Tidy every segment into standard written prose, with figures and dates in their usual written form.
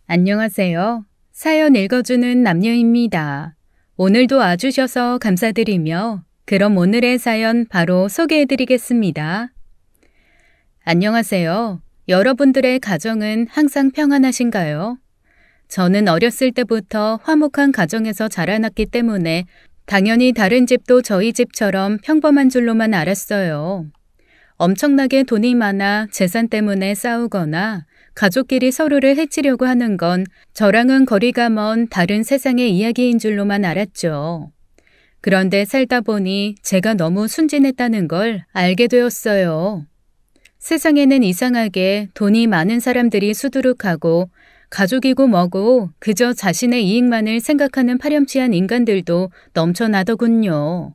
안녕하세요. 사연 읽어주는 남녀입니다. 오늘도 와주셔서 감사드리며 그럼 오늘의 사연 바로 소개해드리겠습니다. 안녕하세요. 여러분들의 가정은 항상 평안하신가요? 저는 어렸을 때부터 화목한 가정에서 자라났기 때문에 당연히 다른 집도 저희 집처럼 평범한 줄로만 알았어요. 엄청나게 돈이 많아 재산 때문에 싸우거나 가족끼리 서로를 해치려고 하는 건 저랑은 거리가 먼 다른 세상의 이야기인 줄로만 알았죠. 그런데 살다 보니 제가 너무 순진했다는 걸 알게 되었어요. 세상에는 이상하게 돈이 많은 사람들이 수두룩하고 가족이고 뭐고 그저 자신의 이익만을 생각하는 파렴치한 인간들도 넘쳐나더군요.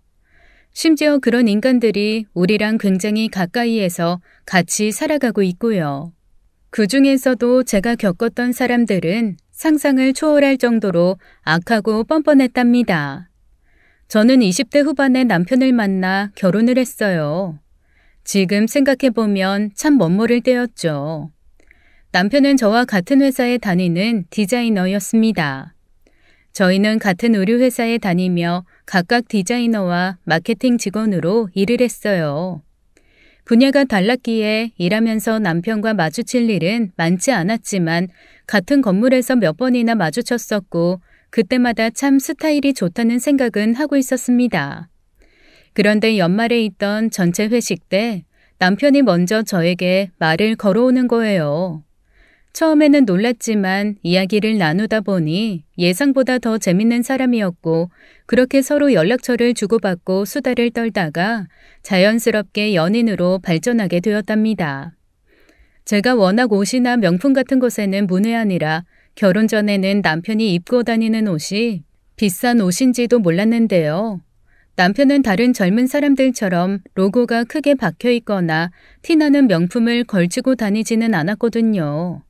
심지어 그런 인간들이 우리랑 굉장히 가까이에서 같이 살아가고 있고요. 그 중에서도 제가 겪었던 사람들은 상상을 초월할 정도로 악하고 뻔뻔했답니다. 저는 20대 후반에 남편을 만나 결혼을 했어요. 지금 생각해보면 참 멋모를 때였죠. 남편은 저와 같은 회사에 다니는 디자이너였습니다. 저희는 같은 의류회사에 다니며 각각 디자이너와 마케팅 직원으로 일을 했어요. 분야가 달랐기에 일하면서 남편과 마주칠 일은 많지 않았지만 같은 건물에서 몇 번이나 마주쳤었고 그때마다 참 스타일이 좋다는 생각은 하고 있었습니다. 그런데 연말에 있던 전체 회식 때 남편이 먼저 저에게 말을 걸어오는 거예요. 처음에는 놀랐지만 이야기를 나누다 보니 예상보다 더 재밌는 사람이었고 그렇게 서로 연락처를 주고받고 수다를 떨다가 자연스럽게 연인으로 발전하게 되었답니다. 제가 워낙 옷이나 명품 같은 것에는 문외한이라 결혼 전에는 남편이 입고 다니는 옷이 비싼 옷인지도 몰랐는데요. 남편은 다른 젊은 사람들처럼 로고가 크게 박혀 있거나 티나는 명품을 걸치고 다니지는 않았거든요.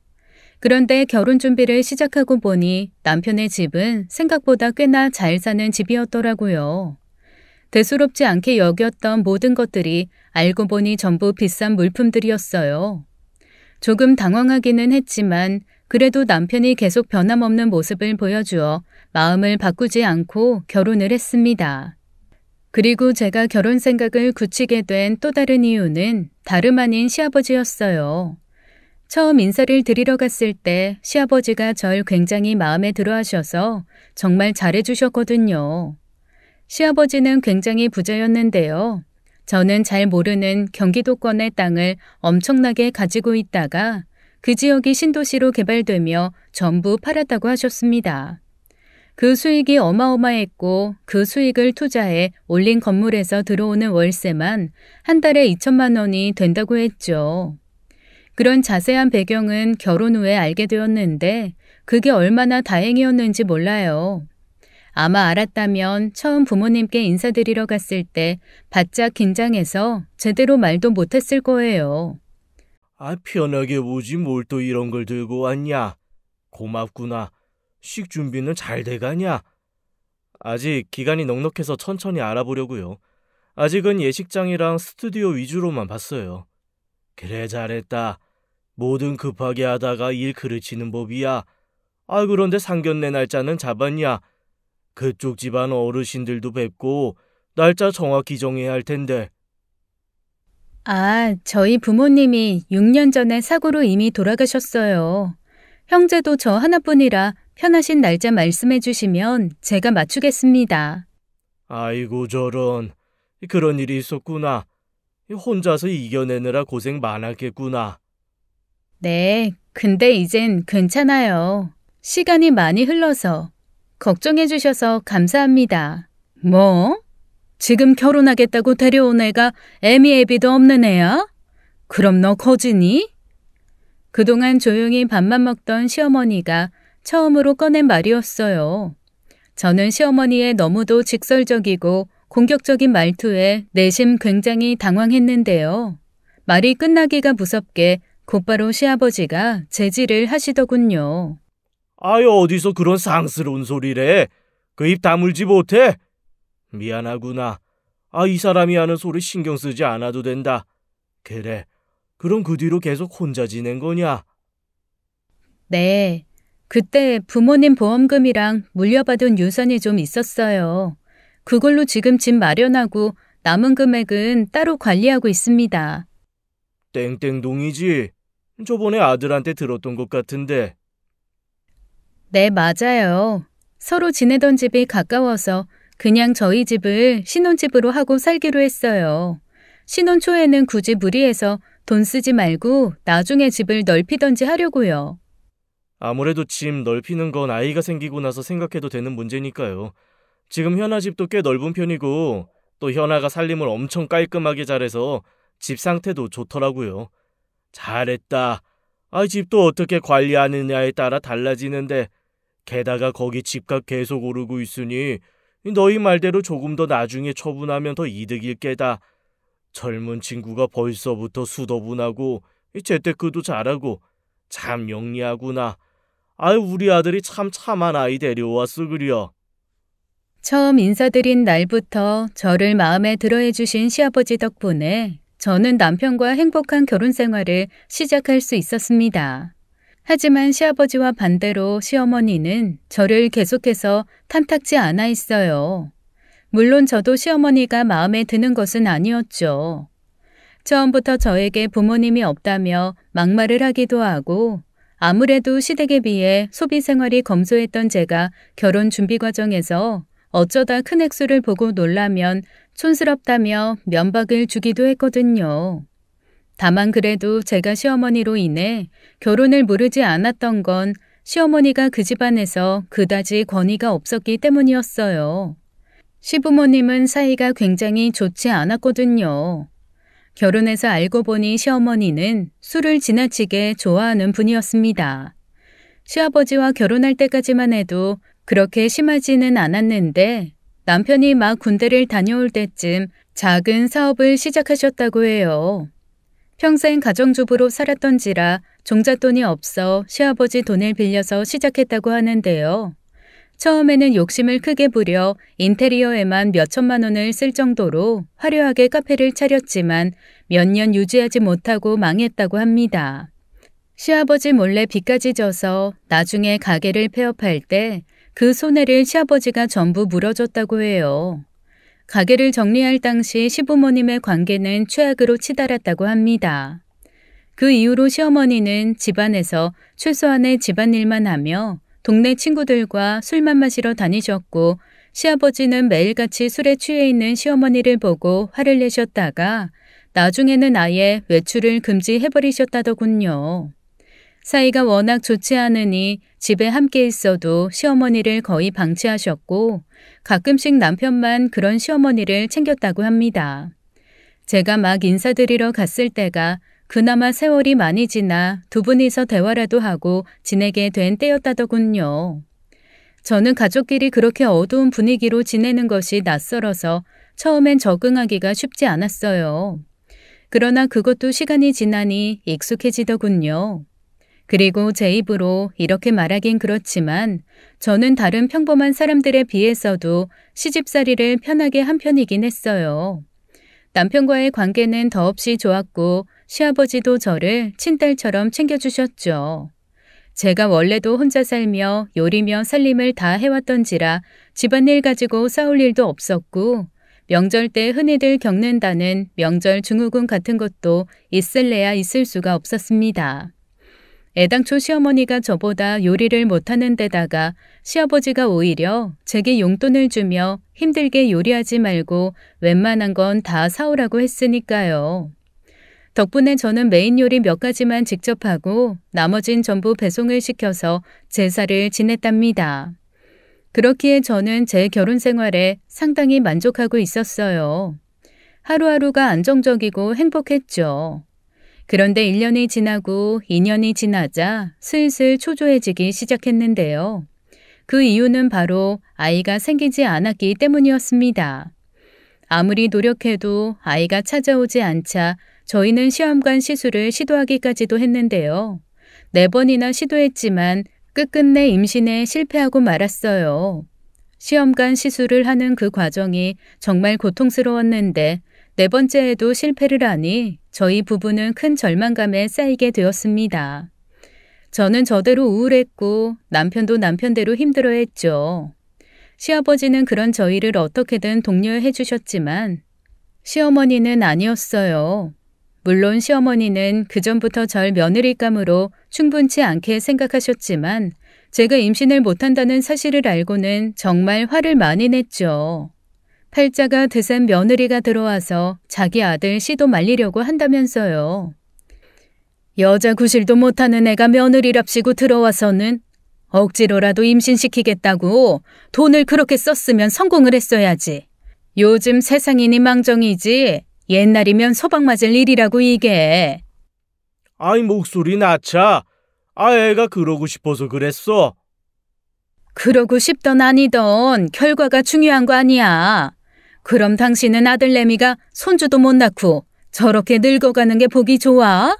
그런데 결혼 준비를 시작하고 보니 남편의 집은 생각보다 꽤나 잘 사는 집이었더라고요. 대수롭지 않게 여겼던 모든 것들이 알고 보니 전부 비싼 물품들이었어요. 조금 당황하기는 했지만 그래도 남편이 계속 변함없는 모습을 보여주어 마음을 바꾸지 않고 결혼을 했습니다. 그리고 제가 결혼 생각을 굳히게 된 또 다른 이유는 다름 아닌 시아버지였어요. 처음 인사를 드리러 갔을 때 시아버지가 절 굉장히 마음에 들어 하셔서 정말 잘해주셨거든요. 시아버지는 굉장히 부자였는데요. 저는 잘 모르는 경기도권의 땅을 엄청나게 가지고 있다가 그 지역이 신도시로 개발되며 전부 팔았다고 하셨습니다. 그 수익이 어마어마했고 그 수익을 투자해 올린 건물에서 들어오는 월세만 한 달에 2천만 원이 된다고 했죠. 그런 자세한 배경은 결혼 후에 알게 되었는데 그게 얼마나 다행이었는지 몰라요. 아마 알았다면 처음 부모님께 인사드리러 갔을 때 바짝 긴장해서 제대로 말도 못했을 거예요. 편하게 오지 뭘 또 이런 걸 들고 왔냐. 고맙구나. 식 준비는 잘 돼가냐? 아직 기간이 넉넉해서 천천히 알아보려고요. 아직은 예식장이랑 스튜디오 위주로만 봤어요. 그래 잘했다. 뭐든 급하게 하다가 일 그르치는 법이야. 그런데 상견례 날짜는 잡았냐? 그쪽 집안 어르신들도 뵙고 날짜 정확히 정해야 할 텐데. 저희 부모님이 6년 전에 사고로 이미 돌아가셨어요. 형제도 저 하나뿐이라 편하신 날짜 말씀해 주시면 제가 맞추겠습니다. 아이고 저런. 그런 일이 있었구나. 혼자서 이겨내느라 고생 많았겠구나. 네, 근데 이젠 괜찮아요. 시간이 많이 흘러서 걱정해 주셔서 감사합니다. 뭐? 지금 결혼하겠다고 데려온 애가 애미애비도 없는 애야? 그럼 너 거지니? 그동안 조용히 밥만 먹던 시어머니가 처음으로 꺼낸 말이었어요. 저는 시어머니의 너무도 직설적이고 공격적인 말투에 내심 굉장히 당황했는데요. 말이 끝나기가 무섭게 곧바로 시아버지가 제지를 하시더군요. 어디서 그런 상스러운 소리래. 그 입 다물지 못해? 미안하구나. 이 사람이 하는 소리 신경 쓰지 않아도 된다. 그래, 그럼 그 뒤로 계속 혼자 지낸 거냐? 네, 그때 부모님 보험금이랑 물려받은 유산이 좀 있었어요. 그걸로 지금 집 마련하고 남은 금액은 따로 관리하고 있습니다. 땡땡동이지? 저번에 아들한테 들었던 것 같은데. 네, 맞아요. 서로 지내던 집이 가까워서 그냥 저희 집을 신혼집으로 하고 살기로 했어요. 신혼 초에는 굳이 무리해서 돈 쓰지 말고 나중에 집을 넓히던지 하려고요. 아무래도 집 넓히는 건 아이가 생기고 나서 생각해도 되는 문제니까요. 지금 현아 집도 꽤 넓은 편이고 또 현아가 살림을 엄청 깔끔하게 잘해서 집 상태도 좋더라고요. 잘했다. 집도 어떻게 관리하느냐에 따라 달라지는데 게다가 거기 집값 계속 오르고 있으니 너희 말대로 조금 더 나중에 처분하면 더 이득일 게다. 젊은 친구가 벌써부터 수더분하고 재테크도 잘하고 참 영리하구나. 우리 아들이 참 참한 아이 데려왔어 그려. 처음 인사드린 날부터 저를 마음에 들어해 주신 시아버지 덕분에 저는 남편과 행복한 결혼 생활을 시작할 수 있었습니다. 하지만 시아버지와 반대로 시어머니는 저를 계속해서 탐탁지 않아 있어요. 물론 저도 시어머니가 마음에 드는 것은 아니었죠. 처음부터 저에게 부모님이 없다며 막말을 하기도 하고 아무래도 시댁에 비해 소비 생활이 검소했던 제가 결혼 준비 과정에서 어쩌다 큰 액수를 보고 놀라면 촌스럽다며 면박을 주기도 했거든요. 다만 그래도 제가 시어머니로 인해 결혼을 무르지 않았던 건 시어머니가 그 집안에서 그다지 권위가 없었기 때문이었어요. 시부모님은 사이가 굉장히 좋지 않았거든요. 결혼해서 알고 보니 시어머니는 술을 지나치게 좋아하는 분이었습니다. 시아버지와 결혼할 때까지만 해도 그렇게 심하지는 않았는데 남편이 막 군대를 다녀올 때쯤 작은 사업을 시작하셨다고 해요. 평생 가정주부로 살았던지라 종잣돈이 없어 시아버지 돈을 빌려서 시작했다고 하는데요. 처음에는 욕심을 크게 부려 인테리어에만 몇천만 원을 쓸 정도로 화려하게 카페를 차렸지만 몇 년 유지하지 못하고 망했다고 합니다. 시아버지 몰래 빚까지 져서 나중에 가게를 폐업할 때 그 손해를 시아버지가 전부 물어줬다고 해요. 가게를 정리할 당시 시부모님의 관계는 최악으로 치달았다고 합니다. 그 이후로 시어머니는 집안에서 최소한의 집안일만 하며 동네 친구들과 술만 마시러 다니셨고 시아버지는 매일같이 술에 취해 있는 시어머니를 보고 화를 내셨다가 나중에는 아예 외출을 금지해버리셨다더군요. 사이가 워낙 좋지 않으니 집에 함께 있어도 시어머니를 거의 방치하셨고 가끔씩 남편만 그런 시어머니를 챙겼다고 합니다. 제가 막 인사드리러 갔을 때가 그나마 세월이 많이 지나 두 분이서 대화라도 하고 지내게 된 때였다더군요. 저는 가족끼리 그렇게 어두운 분위기로 지내는 것이 낯설어서 처음엔 적응하기가 쉽지 않았어요. 그러나 그것도 시간이 지나니 익숙해지더군요. 그리고 제 입으로 이렇게 말하긴 그렇지만 저는 다른 평범한 사람들에 비해서도 시집살이를 편하게 한 편이긴 했어요. 남편과의 관계는 더없이 좋았고 시아버지도 저를 친딸처럼 챙겨주셨죠. 제가 원래도 혼자 살며 요리며 살림을 다 해왔던지라 집안일 가지고 싸울 일도 없었고 명절 때 흔히들 겪는다는 명절 증후군 같은 것도 있을래야 있을 수가 없었습니다. 애당초 시어머니가 저보다 요리를 못하는 데다가 시아버지가 오히려 제게 용돈을 주며 힘들게 요리하지 말고 웬만한 건 다 사오라고 했으니까요. 덕분에 저는 메인 요리 몇 가지만 직접 하고 나머진 전부 배송을 시켜서 제사를 지냈답니다. 그렇기에 저는 제 결혼 생활에 상당히 만족하고 있었어요. 하루하루가 안정적이고 행복했죠. 그런데 1년이 지나고 2년이 지나자 슬슬 초조해지기 시작했는데요. 그 이유는 바로 아이가 생기지 않았기 때문이었습니다. 아무리 노력해도 아이가 찾아오지 않자 저희는 시험관 시술을 시도하기까지도 했는데요. 4번이나 시도했지만 끝끝내 임신에 실패하고 말았어요. 시험관 시술을 하는 그 과정이 정말 고통스러웠는데 4번째에도 실패를 하니 저희 부부는 큰 절망감에 쌓이게 되었습니다. 저는 저대로 우울했고 남편도 남편대로 힘들어했죠. 시아버지는 그런 저희를 어떻게든 독려해 주셨지만 시어머니는 아니었어요. 물론 시어머니는 그전부터 절 며느리감으로 충분치 않게 생각하셨지만 제가 임신을 못한다는 사실을 알고는 정말 화를 많이 냈죠. 팔자가 드센 며느리가 들어와서 자기 아들 시도 말리려고 한다면서요. 여자 구실도 못하는 애가 며느리랍시고 들어와서는 억지로라도 임신시키겠다고 돈을 그렇게 썼으면 성공을 했어야지. 요즘 세상이니 망정이지 옛날이면 소방 맞을 일이라고 이게. 아이 목소리 낮춰. 애가 그러고 싶어서 그랬어. 그러고 싶던 아니던 결과가 중요한 거 아니야. 그럼 당신은 아들내미가 손주도 못 낳고 저렇게 늙어가는 게 보기 좋아?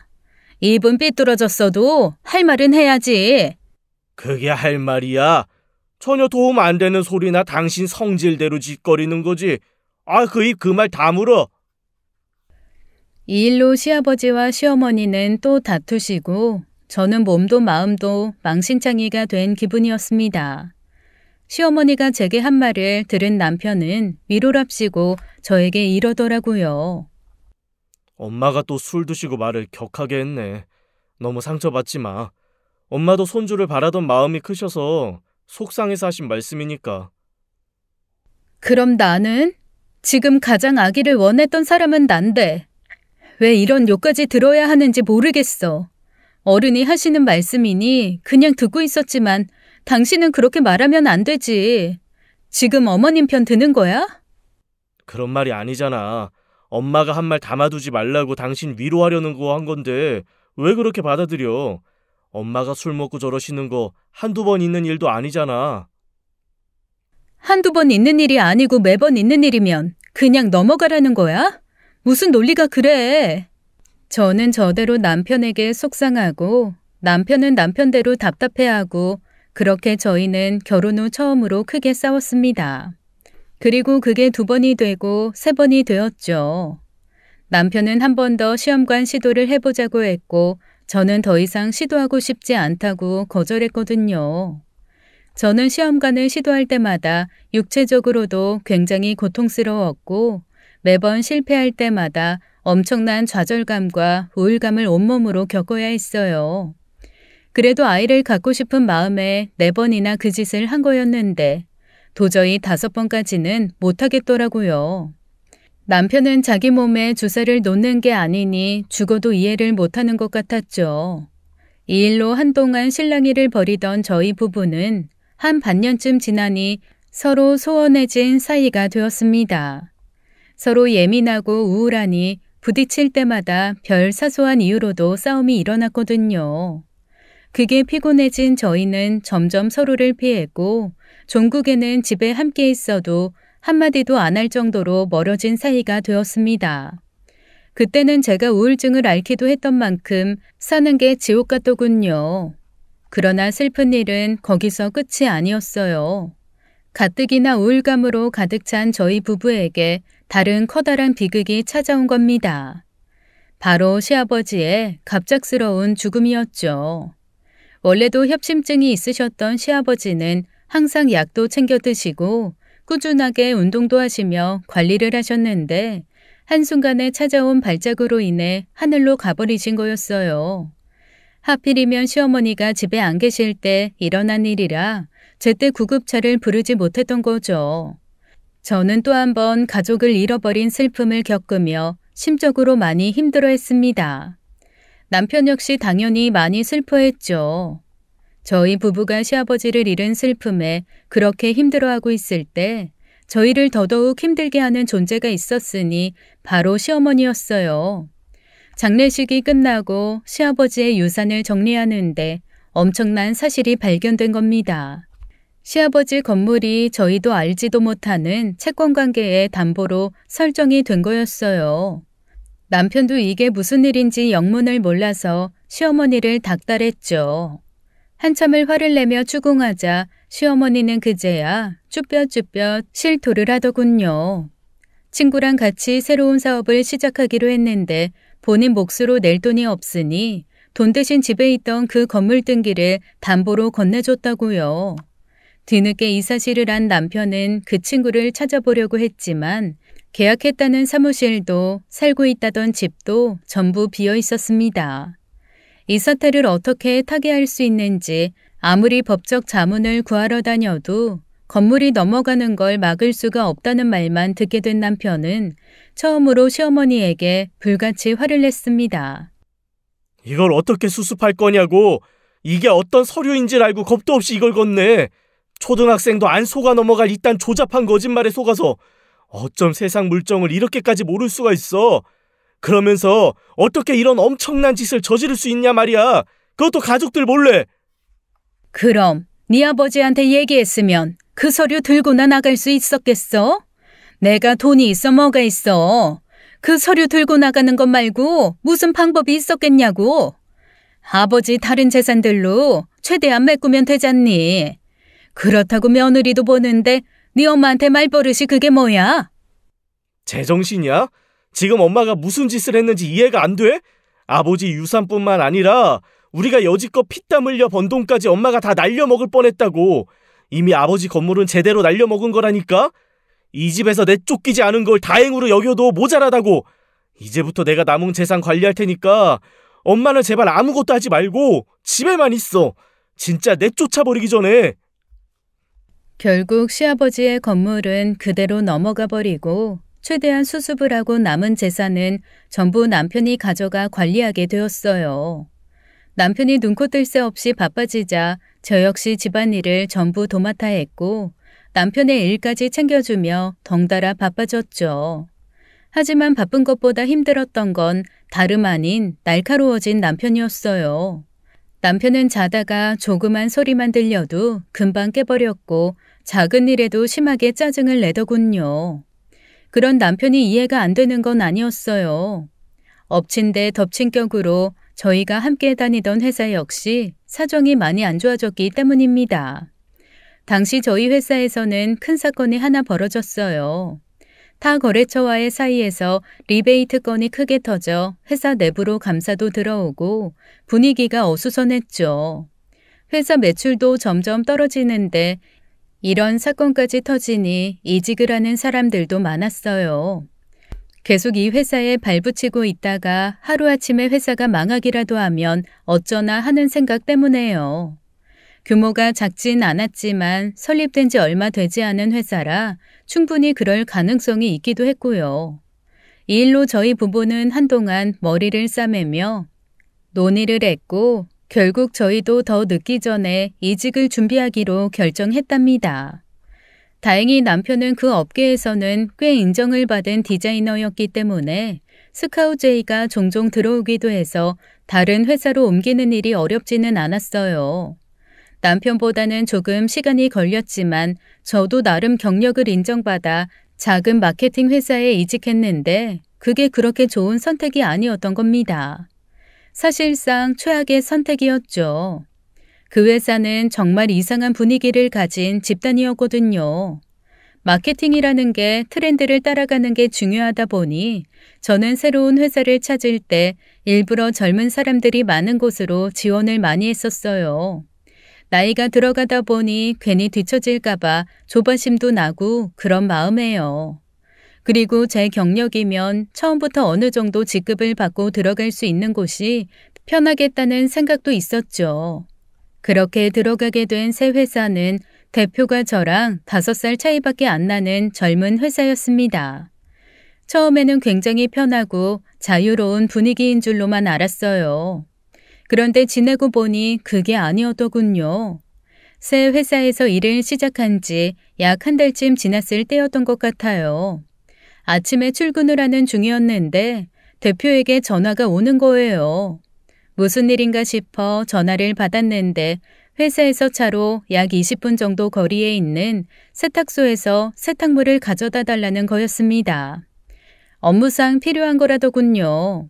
입은 삐뚤어졌어도 할 말은 해야지. 그게 할 말이야. 전혀 도움 안 되는 소리나 당신 성질대로 짓거리는 거지. 그 입 그 말 다물어. 이 일로 시아버지와 시어머니는 또 다투시고 저는 몸도 마음도 망신창이가 된 기분이었습니다. 시어머니가 제게 한 말을 들은 남편은 위로랍시고 저에게 이러더라고요. 엄마가 또 술 드시고 말을 격하게 했네. 너무 상처받지 마. 엄마도 손주를 바라던 마음이 크셔서 속상해서 하신 말씀이니까. 그럼 나는? 지금 가장 아기를 원했던 사람은 난데 왜 이런 욕까지 들어야 하는지 모르겠어. 어른이 하시는 말씀이니 그냥 듣고 있었지만 당신은 그렇게 말하면 안 되지. 지금 어머님 편 드는 거야? 그런 말이 아니잖아. 엄마가 한 말 담아두지 말라고 당신 위로하려는 거 한 건데 왜 그렇게 받아들여? 엄마가 술 먹고 저러시는 거 한두 번 있는 일도 아니잖아. 한두 번 있는 일이 아니고 매번 있는 일이면 그냥 넘어가라는 거야? 무슨 논리가 그래? 저는 저대로 남편에게 속상하고 남편은 남편대로 답답해하고 그렇게 저희는 결혼 후 처음으로 크게 싸웠습니다. 그리고 그게 2번이 되고 3번이 되었죠. 남편은 한 번 더 시험관 시도를 해보자고 했고 저는 더 이상 시도하고 싶지 않다고 거절했거든요. 저는 시험관을 시도할 때마다 육체적으로도 굉장히 고통스러웠고 매번 실패할 때마다 엄청난 좌절감과 우울감을 온몸으로 겪어야 했어요. 그래도 아이를 갖고 싶은 마음에 4번이나 그 짓을 한 거였는데 도저히 5번까지는 못하겠더라고요. 남편은 자기 몸에 주사를 놓는 게 아니니 죽어도 이해를 못하는 것 같았죠. 이 일로 한동안 실랑이를 벌이던 저희 부부는 한 반년쯤 지나니 서로 소원해진 사이가 되었습니다. 서로 예민하고 우울하니 부딪힐 때마다 별 사소한 이유로도 싸움이 일어났거든요. 그게 피곤해진 저희는 점점 서로를 피했고 종국에는 집에 함께 있어도 한마디도 안 할 정도로 멀어진 사이가 되었습니다. 그때는 제가 우울증을 앓기도 했던 만큼 사는 게 지옥 같더군요. 그러나 슬픈 일은 거기서 끝이 아니었어요. 가뜩이나 우울감으로 가득 찬 저희 부부에게 다른 커다란 비극이 찾아온 겁니다. 바로 시아버지의 갑작스러운 죽음이었죠. 원래도 협심증이 있으셨던 시아버지는 항상 약도 챙겨 드시고 꾸준하게 운동도 하시며 관리를 하셨는데 한순간에 찾아온 발작으로 인해 하늘로 가버리신 거였어요. 하필이면 시어머니가 집에 안 계실 때 일어난 일이라 제때 구급차를 부르지 못했던 거죠. 저는 또 한 번 가족을 잃어버린 슬픔을 겪으며 심적으로 많이 힘들어했습니다. 남편 역시 당연히 많이 슬퍼했죠. 저희 부부가 시아버지를 잃은 슬픔에 그렇게 힘들어하고 있을 때 저희를 더더욱 힘들게 하는 존재가 있었으니 바로 시어머니였어요. 장례식이 끝나고 시아버지의 유산을 정리하는데 엄청난 사실이 발견된 겁니다. 시아버지 건물이 저희도 알지도 못하는 채권관계의 담보로 설정이 된 거였어요. 남편도 이게 무슨 일인지 영문을 몰라서 시어머니를 닥달했죠. 한참을 화를 내며 추궁하자 시어머니는 그제야 쭈뼛쭈뼛 실토를 하더군요. 친구랑 같이 새로운 사업을 시작하기로 했는데 본인 몫으로 낼 돈이 없으니 돈 대신 집에 있던 그 건물 등기를 담보로 건네줬다고요. 뒤늦게 이 사실을 안 남편은 그 친구를 찾아보려고 했지만 계약했다는 사무실도 살고 있다던 집도 전부 비어 있었습니다. 이 사태를 어떻게 타개할 수 있는지 아무리 법적 자문을 구하러 다녀도 건물이 넘어가는 걸 막을 수가 없다는 말만 듣게 된 남편은 처음으로 시어머니에게 불같이 화를 냈습니다. 이걸 어떻게 수습할 거냐고. 이게 어떤 서류인지를 알고 겁도 없이 이걸 건네. 초등학생도 안 속아 넘어갈 이딴 조잡한 거짓말에 속아서 어쩜 세상 물정을 이렇게까지 모를 수가 있어. 그러면서 어떻게 이런 엄청난 짓을 저지를 수 있냐 말이야. 그것도 가족들 몰래. 그럼 네 아버지한테 얘기했으면 그 서류 들고나 나갈 수 있었겠어? 내가 돈이 있어 뭐가 있어. 그 서류 들고 나가는 것 말고 무슨 방법이 있었겠냐고. 아버지 다른 재산들로 최대한 메꾸면 되잖니. 그렇다고 며느리도 보는데 네 엄마한테 말버릇이 그게 뭐야? 제정신이야? 지금 엄마가 무슨 짓을 했는지 이해가 안 돼? 아버지 유산뿐만 아니라 우리가 여지껏 피땀 흘려 번 돈까지 엄마가 다 날려먹을 뻔했다고. 이미 아버지 건물은 제대로 날려먹은 거라니까? 이 집에서 내쫓기지 않은 걸 다행으로 여겨도 모자라다고. 이제부터 내가 남은 재산 관리할 테니까 엄마는 제발 아무것도 하지 말고 집에만 있어. 진짜 내쫓아버리기 전에. 결국 시아버지의 건물은 그대로 넘어가 버리고 최대한 수습을 하고 남은 재산은 전부 남편이 가져가 관리하게 되었어요. 남편이 눈코 뜰 새 없이 바빠지자 저 역시 집안일을 전부 도맡아 했고 남편의 일까지 챙겨주며 덩달아 바빠졌죠. 하지만 바쁜 것보다 힘들었던 건 다름 아닌 날카로워진 남편이었어요. 남편은 자다가 조그만 소리만 들려도 금방 깨버렸고 작은 일에도 심하게 짜증을 내더군요. 그런 남편이 이해가 안 되는 건 아니었어요. 엎친 데 덮친 격으로 저희가 함께 다니던 회사 역시 사정이 많이 안 좋아졌기 때문입니다. 당시 저희 회사에서는 큰 사건이 하나 벌어졌어요. 타 거래처와의 사이에서 리베이트 건이 크게 터져 회사 내부로 감사도 들어오고 분위기가 어수선했죠. 회사 매출도 점점 떨어지는데 이런 사건까지 터지니 이직을 하는 사람들도 많았어요. 계속 이 회사에 발붙이고 있다가 하루아침에 회사가 망하기라도 하면 어쩌나 하는 생각 때문에요. 규모가 작진 않았지만 설립된 지 얼마 되지 않은 회사라 충분히 그럴 가능성이 있기도 했고요. 이 일로 저희 부부는 한동안 머리를 싸매며 논의를 했고 결국 저희도 더 늦기 전에 이직을 준비하기로 결정했답니다. 다행히 남편은 그 업계에서는 꽤 인정을 받은 디자이너였기 때문에 스카우제이가 종종 들어오기도 해서 다른 회사로 옮기는 일이 어렵지는 않았어요. 남편보다는 조금 시간이 걸렸지만 저도 나름 경력을 인정받아 작은 마케팅 회사에 이직했는데 그게 그렇게 좋은 선택이 아니었던 겁니다. 사실상 최악의 선택이었죠. 그 회사는 정말 이상한 분위기를 가진 집단이었거든요. 마케팅이라는 게 트렌드를 따라가는 게 중요하다 보니 저는 새로운 회사를 찾을 때 일부러 젊은 사람들이 많은 곳으로 지원을 많이 했었어요. 나이가 들어가다 보니 괜히 뒤처질까봐 조바심도 나고 그런 마음이에요. 그리고 제 경력이면 처음부터 어느 정도 직급을 받고 들어갈 수 있는 곳이 편하겠다는 생각도 있었죠. 그렇게 들어가게 된 새 회사는 대표가 저랑 5살 차이밖에 안 나는 젊은 회사였습니다. 처음에는 굉장히 편하고 자유로운 분위기인 줄로만 알았어요. 그런데 지내고 보니 그게 아니었더군요. 새 회사에서 일을 시작한 지 약 한 달쯤 지났을 때였던 것 같아요. 아침에 출근을 하는 중이었는데 대표에게 전화가 오는 거예요. 무슨 일인가 싶어 전화를 받았는데 회사에서 차로 약 20분 정도 거리에 있는 세탁소에서 세탁물을 가져다 달라는 거였습니다. 업무상 필요한 거라더군요.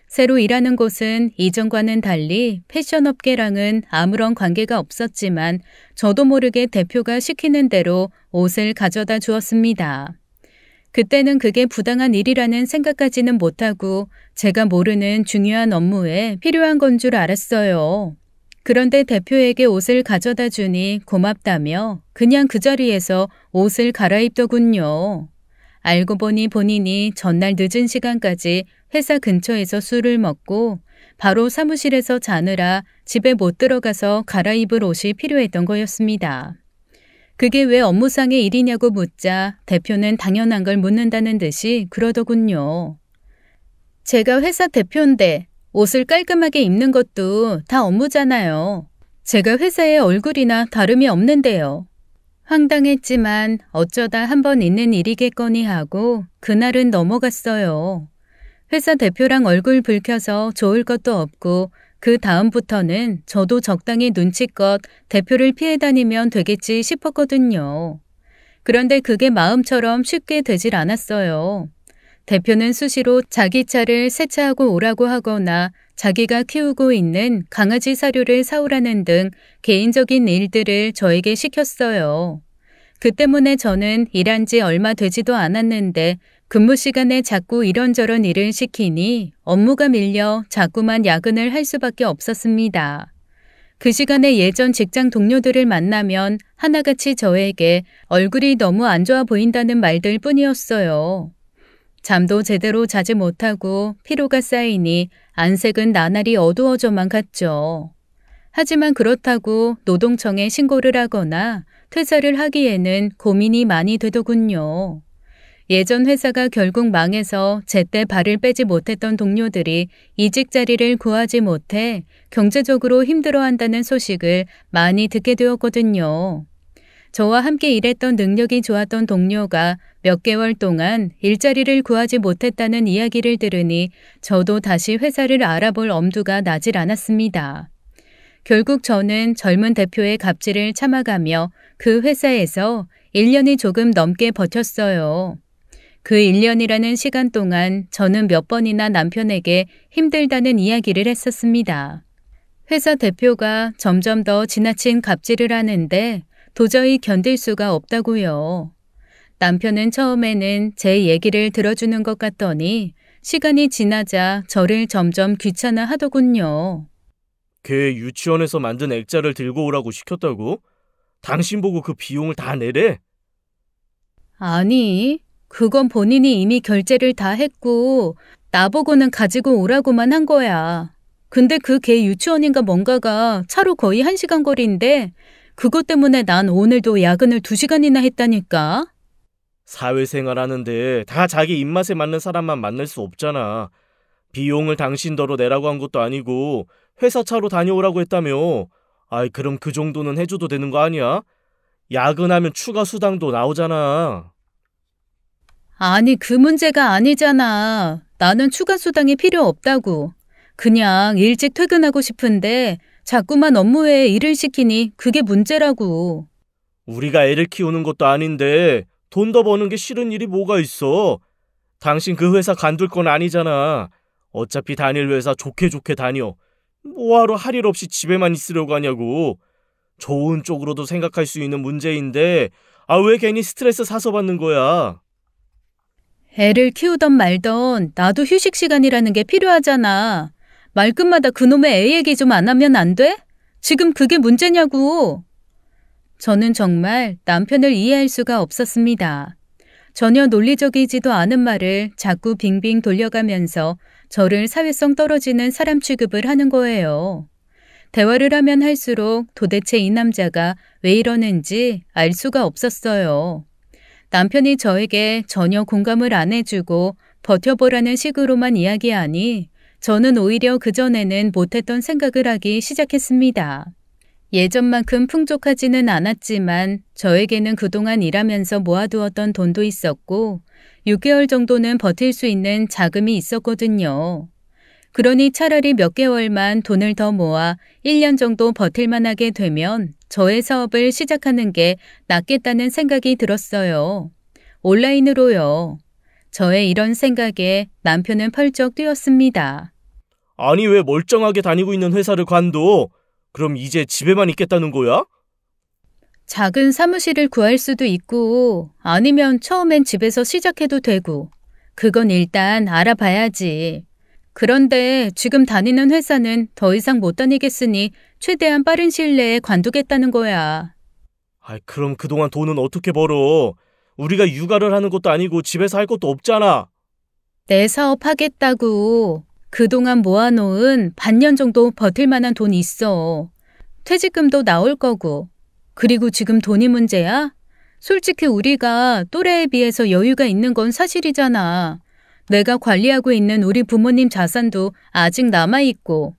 새로 일하는 곳은 이전과는 달리 패션업계랑은 아무런 관계가 없었지만 저도 모르게 대표가 시키는 대로 옷을 가져다 주었습니다. 그때는 그게 부당한 일이라는 생각까지는 못하고 제가 모르는 중요한 업무에 필요한 건 줄 알았어요. 그런데 대표에게 옷을 가져다 주니 고맙다며 그냥 그 자리에서 옷을 갈아입더군요. 알고 보니 본인이 전날 늦은 시간까지 회사 근처에서 술을 먹고 바로 사무실에서 자느라 집에 못 들어가서 갈아입을 옷이 필요했던 거였습니다. 그게 왜 업무상의 일이냐고 묻자 대표는 당연한 걸 묻는다는 듯이 그러더군요. 제가 회사 대표인데 옷을 깔끔하게 입는 것도 다 업무잖아요. 제가 회사의 얼굴이나 다름이 없는데요. 황당했지만 어쩌다 한번 있는 일이겠거니 하고 그날은 넘어갔어요. 회사 대표랑 얼굴 붉혀서 좋을 것도 없고 그 다음부터는 저도 적당히 눈치껏 대표를 피해 다니면 되겠지 싶었거든요. 그런데 그게 마음처럼 쉽게 되질 않았어요. 대표는 수시로 자기 차를 세차하고 오라고 하거나 자기가 키우고 있는 강아지 사료를 사오라는 등 개인적인 일들을 저에게 시켰어요. 그 때문에 저는 일한 지 얼마 되지도 않았는데 근무 시간에 자꾸 이런저런 일을 시키니 업무가 밀려 자꾸만 야근을 할 수밖에 없었습니다. 그 시간에 예전 직장 동료들을 만나면 하나같이 저에게 얼굴이 너무 안 좋아 보인다는 말들 뿐이었어요. 잠도 제대로 자지 못하고 피로가 쌓이니 안색은 나날이 어두워져만 갔죠. 하지만 그렇다고 노동청에 신고를 하거나 퇴사를 하기에는 고민이 많이 되더군요. 예전 회사가 결국 망해서 제때 발을 빼지 못했던 동료들이 이직 자리를 구하지 못해 경제적으로 힘들어한다는 소식을 많이 듣게 되었거든요. 저와 함께 일했던 능력이 좋았던 동료가 몇 개월 동안 일자리를 구하지 못했다는 이야기를 들으니 저도 다시 회사를 알아볼 엄두가 나질 않았습니다. 결국 저는 젊은 대표의 갑질을 참아가며 그 회사에서 1년이 조금 넘게 버텼어요. 그 1년이라는 시간 동안 저는 몇 번이나 남편에게 힘들다는 이야기를 했었습니다. 회사 대표가 점점 더 지나친 갑질을 하는데 도저히 견딜 수가 없다고요. 남편은 처음에는 제 얘기를 들어주는 것 같더니 시간이 지나자 저를 점점 귀찮아 하더군요. 걔 유치원에서 만든 액자를 들고 오라고 시켰다고? 당신 보고 그 비용을 다 내래? 아니, 그건 본인이 이미 결제를 다 했고 나보고는 가지고 오라고만 한 거야. 근데 그 개 유치원인가 뭔가가 차로 거의 1시간 거리인데 그것 때문에 난 오늘도 야근을 2시간이나 했다니까. 사회생활 하는데 다 자기 입맛에 맞는 사람만 만날 수 없잖아. 비용을 당신더러 내라고 한 것도 아니고 회사 차로 다녀오라고 했다며. 아이, 그럼 그 정도는 해줘도 되는 거 아니야? 야근하면 추가 수당도 나오잖아. 아니, 그 문제가 아니잖아. 나는 추가 수당이 필요 없다고. 그냥 일찍 퇴근하고 싶은데 자꾸만 업무 외에 일을 시키니 그게 문제라고. 우리가 애를 키우는 것도 아닌데 돈 더 버는 게 싫은 일이 뭐가 있어? 당신 그 회사 간둘 건 아니잖아. 어차피 다닐 회사 좋게 다녀. 뭐하러 할 일 없이 집에만 있으려고 하냐고. 좋은 쪽으로도 생각할 수 있는 문제인데 왜 괜히 스트레스 사서 받는 거야? 애를 키우던 말던 나도 휴식 시간이라는 게 필요하잖아. 말끝마다 그놈의 애 얘기 좀 안 하면 안 돼? 지금 그게 문제냐고. 저는 정말 남편을 이해할 수가 없었습니다. 전혀 논리적이지도 않은 말을 자꾸 빙빙 돌려가면서 저를 사회성 떨어지는 사람 취급을 하는 거예요. 대화를 하면 할수록 도대체 이 남자가 왜 이러는지 알 수가 없었어요. 남편이 저에게 전혀 공감을 안 해주고 버텨보라는 식으로만 이야기하니 저는 오히려 그전에는 못했던 생각을 하기 시작했습니다. 예전만큼 풍족하지는 않았지만 저에게는 그동안 일하면서 모아두었던 돈도 있었고 6개월 정도는 버틸 수 있는 자금이 있었거든요. 그러니 차라리 몇 개월만 돈을 더 모아 1년 정도 버틸만 하게 되면 저의 사업을 시작하는 게 낫겠다는 생각이 들었어요. 온라인으로요. 저의 이런 생각에 남편은 펄쩍 뛰었습니다. 아니, 왜 멀쩡하게 다니고 있는 회사를 관둬? 그럼 이제 집에만 있겠다는 거야? 작은 사무실을 구할 수도 있고 아니면 처음엔 집에서 시작해도 되고 그건 일단 알아봐야지. 그런데 지금 다니는 회사는 더 이상 못 다니겠으니 최대한 빠른 시일 내에 관두겠다는 거야. 그럼 그동안 돈은 어떻게 벌어? 우리가 육아를 하는 것도 아니고 집에서 할 것도 없잖아. 내 사업 하겠다고. 그동안 모아놓은 반년 정도 버틸 만한 돈 있어. 퇴직금도 나올 거고. 그리고 지금 돈이 문제야? 솔직히 우리가 또래에 비해서 여유가 있는 건 사실이잖아. 내가 관리하고 있는 우리 부모님 자산도 아직 남아있고.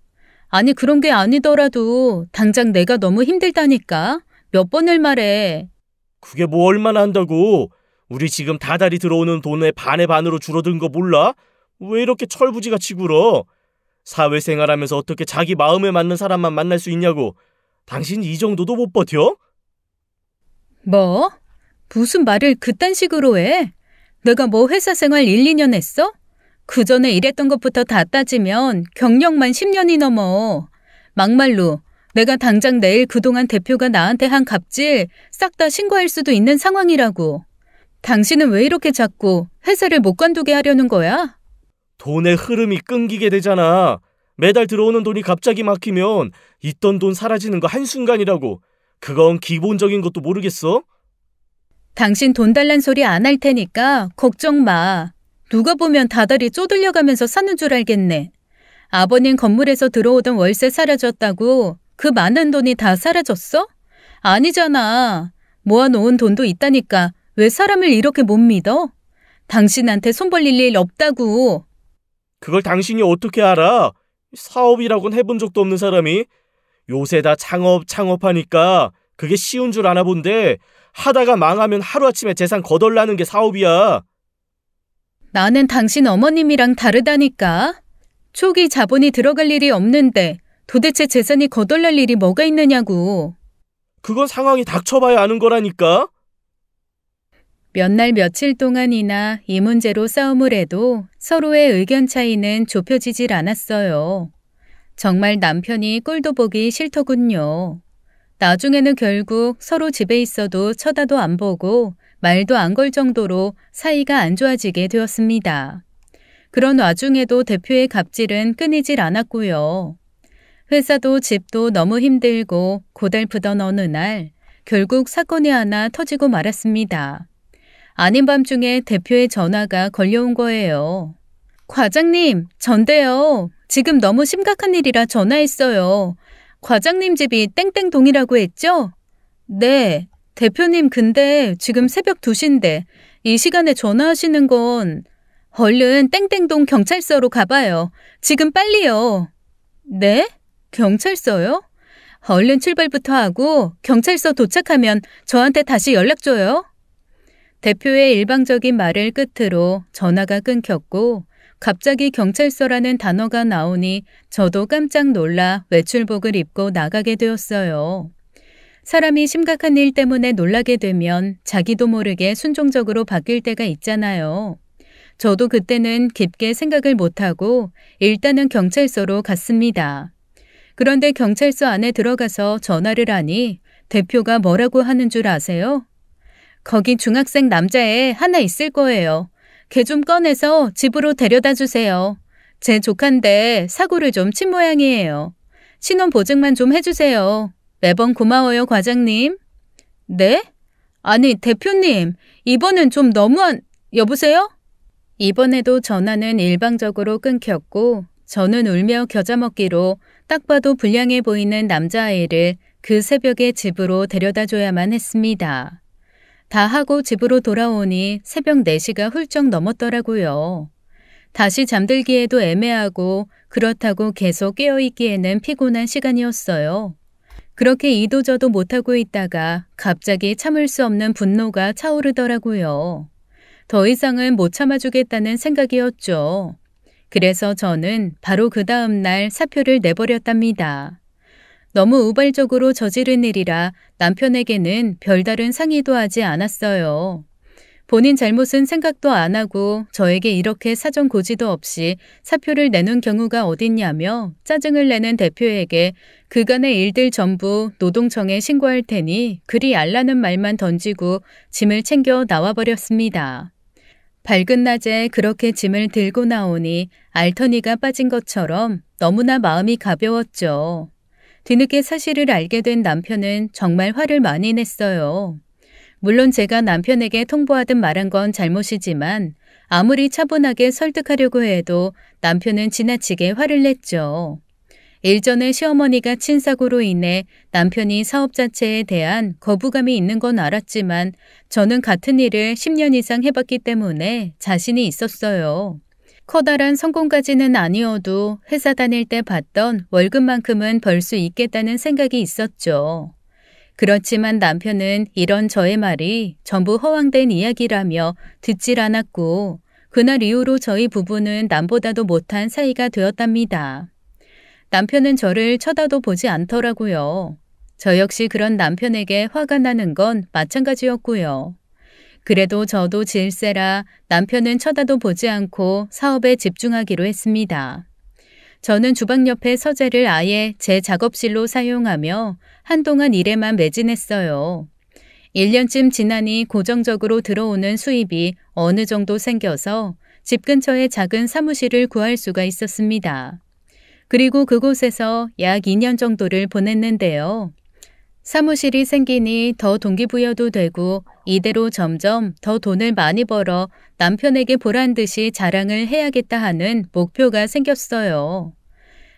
아니 그런 게 아니더라도 당장 내가 너무 힘들다니까. 몇 번을 말해. 그게 뭐 얼마나 한다고? 우리 지금 다달이 들어오는 돈의 반의 반으로 줄어든 거 몰라? 왜 이렇게 철부지같이 굴어? 사회생활하면서 어떻게 자기 마음에 맞는 사람만 만날 수 있냐고. 당신 이 정도도 못 버텨? 뭐? 무슨 말을 그딴 식으로 해? 내가 뭐 회사 생활 1, 2년 했어? 그 전에 일했던 것부터 다 따지면 경력만 10년이 넘어. 막말로 내가 당장 내일 그동안 대표가 나한테 한 갑질 싹 다 신고할 수도 있는 상황이라고. 당신은 왜 이렇게 자꾸 회사를 못 관두게 하려는 거야? 돈의 흐름이 끊기게 되잖아. 매달 들어오는 돈이 갑자기 막히면 있던 돈 사라지는 거 한순간이라고. 그건 기본적인 것도 모르겠어? 당신 돈 달란 소리 안 할 테니까 걱정 마. 누가 보면 다달이 쪼들려가면서 사는 줄 알겠네. 아버님 건물에서 들어오던 월세 사라졌다고 그 많은 돈이 다 사라졌어? 아니잖아. 모아놓은 돈도 있다니까 왜 사람을 이렇게 못 믿어? 당신한테 손 벌릴 일 없다고. 그걸 당신이 어떻게 알아? 사업이라고는 해본 적도 없는 사람이. 요새 다 창업하니까 그게 쉬운 줄 아나 본데 하다가 망하면 하루아침에 재산 거덜나는 게 사업이야. 나는 당신 어머님이랑 다르다니까. 초기 자본이 들어갈 일이 없는데 도대체 재산이 거덜날 일이 뭐가 있느냐고. 그건 상황이 닥쳐봐야 아는 거라니까. 몇 날 며칠 동안이나 이 문제로 싸움을 해도 서로의 의견 차이는 좁혀지질 않았어요. 정말 남편이 꼴도 보기 싫더군요. 나중에는 결국 서로 집에 있어도 쳐다도 안 보고 말도 안 걸 정도로 사이가 안 좋아지게 되었습니다. 그런 와중에도 대표의 갑질은 끊이질 않았고요. 회사도 집도 너무 힘들고 고달프던 어느 날 결국 사건이 하나 터지고 말았습니다. 아닌 밤중에 대표의 전화가 걸려온 거예요. 과장님, 전데요. 지금 너무 심각한 일이라 전화했어요. 과장님 집이 땡땡동이라고 했죠? 네. 대표님 근데 지금 새벽 2시인데 이 시간에 전화하시는 건 얼른 땡땡동 경찰서로 가봐요. 지금 빨리요. 네? 경찰서요? 얼른 출발부터 하고 경찰서 도착하면 저한테 다시 연락 줘요. 대표의 일방적인 말을 끝으로 전화가 끊겼고 갑자기 경찰서라는 단어가 나오니 저도 깜짝 놀라 외출복을 입고 나가게 되었어요. 사람이 심각한 일 때문에 놀라게 되면 자기도 모르게 순종적으로 바뀔 때가 있잖아요. 저도 그때는 깊게 생각을 못하고 일단은 경찰서로 갔습니다. 그런데 경찰서 안에 들어가서 전화를 하니 대표가 뭐라고 하는 줄 아세요? 거기 중학생 남자애 하나 있을 거예요. 걔 좀 꺼내서 집으로 데려다 주세요. 제 조카인데 사고를 좀 친 모양이에요. 신원 보증만 좀 해주세요. 매번 고마워요, 과장님. 네? 아니, 대표님, 이번엔 좀 너무한... 여보세요? 이번에도 전화는 일방적으로 끊겼고 저는 울며 겨자 먹기로 딱 봐도 불량해 보이는 남자아이를 그 새벽에 집으로 데려다 줘야만 했습니다. 다 하고 집으로 돌아오니 새벽 4시가 훌쩍 넘었더라고요. 다시 잠들기에도 애매하고 그렇다고 계속 깨어있기에는 피곤한 시간이었어요. 그렇게 이도저도 못하고 있다가 갑자기 참을 수 없는 분노가 차오르더라고요. 더 이상은 못 참아주겠다는 생각이었죠. 그래서 저는 바로 그 다음 날 사표를 내버렸답니다. 너무 우발적으로 저지른 일이라 남편에게는 별다른 상의도 하지 않았어요. 본인 잘못은 생각도 안 하고 저에게 이렇게 사정고지도 없이 사표를 내놓은 경우가 어딨냐며 짜증을 내는 대표에게 그간의 일들 전부 노동청에 신고할 테니 그리 알라는 말만 던지고 짐을 챙겨 나와버렸습니다. 밝은 낮에 그렇게 짐을 들고 나오니 알터니가 빠진 것처럼 너무나 마음이 가벼웠죠. 뒤늦게 사실을 알게 된 남편은 정말 화를 많이 냈어요. 물론 제가 남편에게 통보하듯 말한 건 잘못이지만 아무리 차분하게 설득하려고 해도 남편은 지나치게 화를 냈죠. 일전에 시어머니가 친 사고로 인해 남편이 사업 자체에 대한 거부감이 있는 건 알았지만 저는 같은 일을 10년 이상 해봤기 때문에 자신이 있었어요. 커다란 성공까지는 아니어도 회사 다닐 때 받던 월급만큼은 벌 수 있겠다는 생각이 있었죠. 그렇지만 남편은 이런 저의 말이 전부 허황된 이야기라며 듣질 않았고 그날 이후로 저희 부부는 남보다도 못한 사이가 되었답니다. 남편은 저를 쳐다도 보지 않더라고요. 저 역시 그런 남편에게 화가 나는 건 마찬가지였고요. 그래도 저도 질세라 남편은 쳐다도 보지 않고 사업에 집중하기로 했습니다. 저는 주방 옆에 서재를 아예 제 작업실로 사용하며 한동안 일에만 매진했어요. 1년쯤 지나니 고정적으로 들어오는 수입이 어느 정도 생겨서 집 근처에 작은 사무실을 구할 수가 있었습니다. 그리고 그곳에서 약 2년 정도를 보냈는데요. 사무실이 생기니 더 동기부여도 되고 이대로 점점 더 돈을 많이 벌어 남편에게 보란 듯이 자랑을 해야겠다 하는 목표가 생겼어요.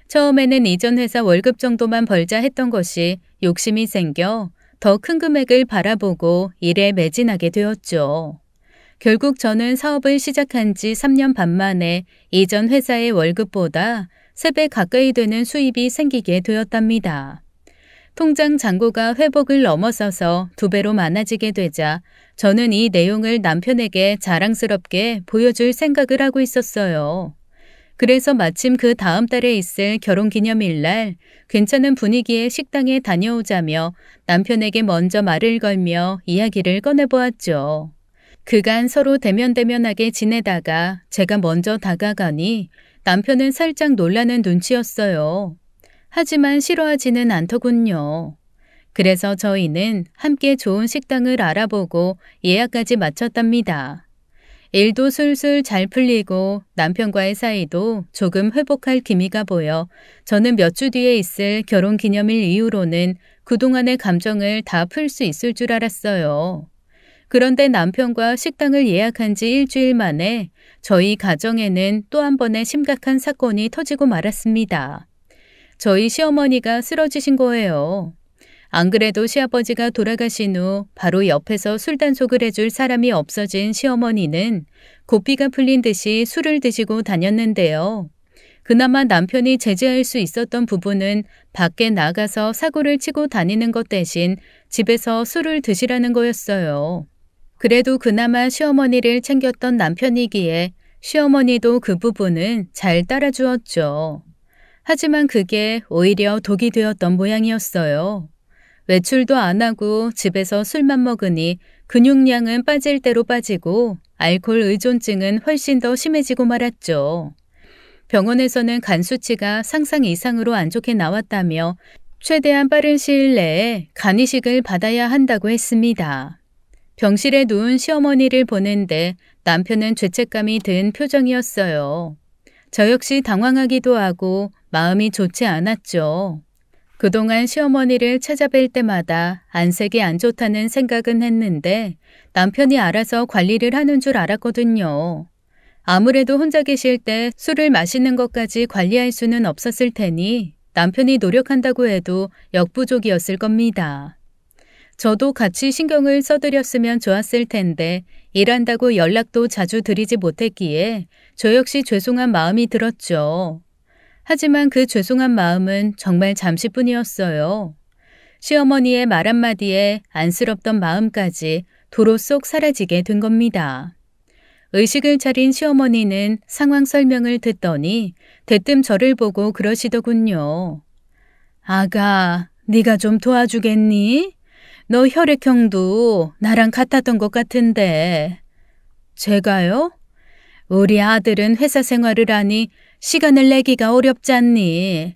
처음에는 이전 회사 월급 정도만 벌자 했던 것이 욕심이 생겨 더 큰 금액을 바라보고 일에 매진하게 되었죠. 결국 저는 사업을 시작한 지 3년 반 만에 이전 회사의 월급보다 3배 가까이 되는 수입이 생기게 되었답니다. 통장 잔고가 회복을 넘어서서 2배로 많아지게 되자 저는 이 내용을 남편에게 자랑스럽게 보여줄 생각을 하고 있었어요. 그래서 마침 그 다음 달에 있을 결혼기념일날 괜찮은 분위기의 식당에 다녀오자며 남편에게 먼저 말을 걸며 이야기를 꺼내보았죠. 그간 서로 대면대면하게 지내다가 제가 먼저 다가가니 남편은 살짝 놀라는 눈치였어요. 하지만 싫어하지는 않더군요. 그래서 저희는 함께 좋은 식당을 알아보고 예약까지 마쳤답니다. 일도 술술 잘 풀리고 남편과의 사이도 조금 회복할 기미가 보여 저는 몇 주 뒤에 있을 결혼기념일 이후로는 그동안의 감정을 다 풀 수 있을 줄 알았어요. 그런데 남편과 식당을 예약한 지 일주일 만에 저희 가정에는 또 한 번의 심각한 사건이 터지고 말았습니다. 저희 시어머니가 쓰러지신 거예요. 안 그래도 시아버지가 돌아가신 후 바로 옆에서 술 단속을 해줄 사람이 없어진 시어머니는 고삐가 풀린 듯이 술을 드시고 다녔는데요. 그나마 남편이 제재할 수 있었던 부분은 밖에 나가서 사고를 치고 다니는 것 대신 집에서 술을 드시라는 거였어요. 그래도 그나마 시어머니를 챙겼던 남편이기에 시어머니도 그 부분은 잘 따라주었죠. 하지만 그게 오히려 독이 되었던 모양이었어요. 외출도 안 하고 집에서 술만 먹으니 근육량은 빠질 대로 빠지고 알코올 의존증은 훨씬 더 심해지고 말았죠. 병원에서는 간 수치가 상상 이상으로 안 좋게 나왔다며 최대한 빠른 시일 내에 간 이식을 받아야 한다고 했습니다. 병실에 누운 시어머니를 보는데 남편은 죄책감이 든 표정이었어요. 저 역시 당황하기도 하고 마음이 좋지 않았죠. 그동안 시어머니를 찾아뵐 때마다 안색이 안 좋다는 생각은 했는데 남편이 알아서 관리를 하는 줄 알았거든요. 아무래도 혼자 계실 때 술을 마시는 것까지 관리할 수는 없었을 테니 남편이 노력한다고 해도 역부족이었을 겁니다. 저도 같이 신경을 써드렸으면 좋았을 텐데 일한다고 연락도 자주 드리지 못했기에 저 역시 죄송한 마음이 들었죠. 하지만 그 죄송한 마음은 정말 잠시뿐이었어요. 시어머니의 말 한마디에 안쓰럽던 마음까지 도로 속 사라지게 된 겁니다. 의식을 차린 시어머니는 상황 설명을 듣더니 대뜸 저를 보고 그러시더군요. 아가, 네가 좀 도와주겠니? 너 혈액형도 나랑 같았던 것 같은데. 제가요? 우리 아들은 회사 생활을 하니 시간을 내기가 어렵지 않니?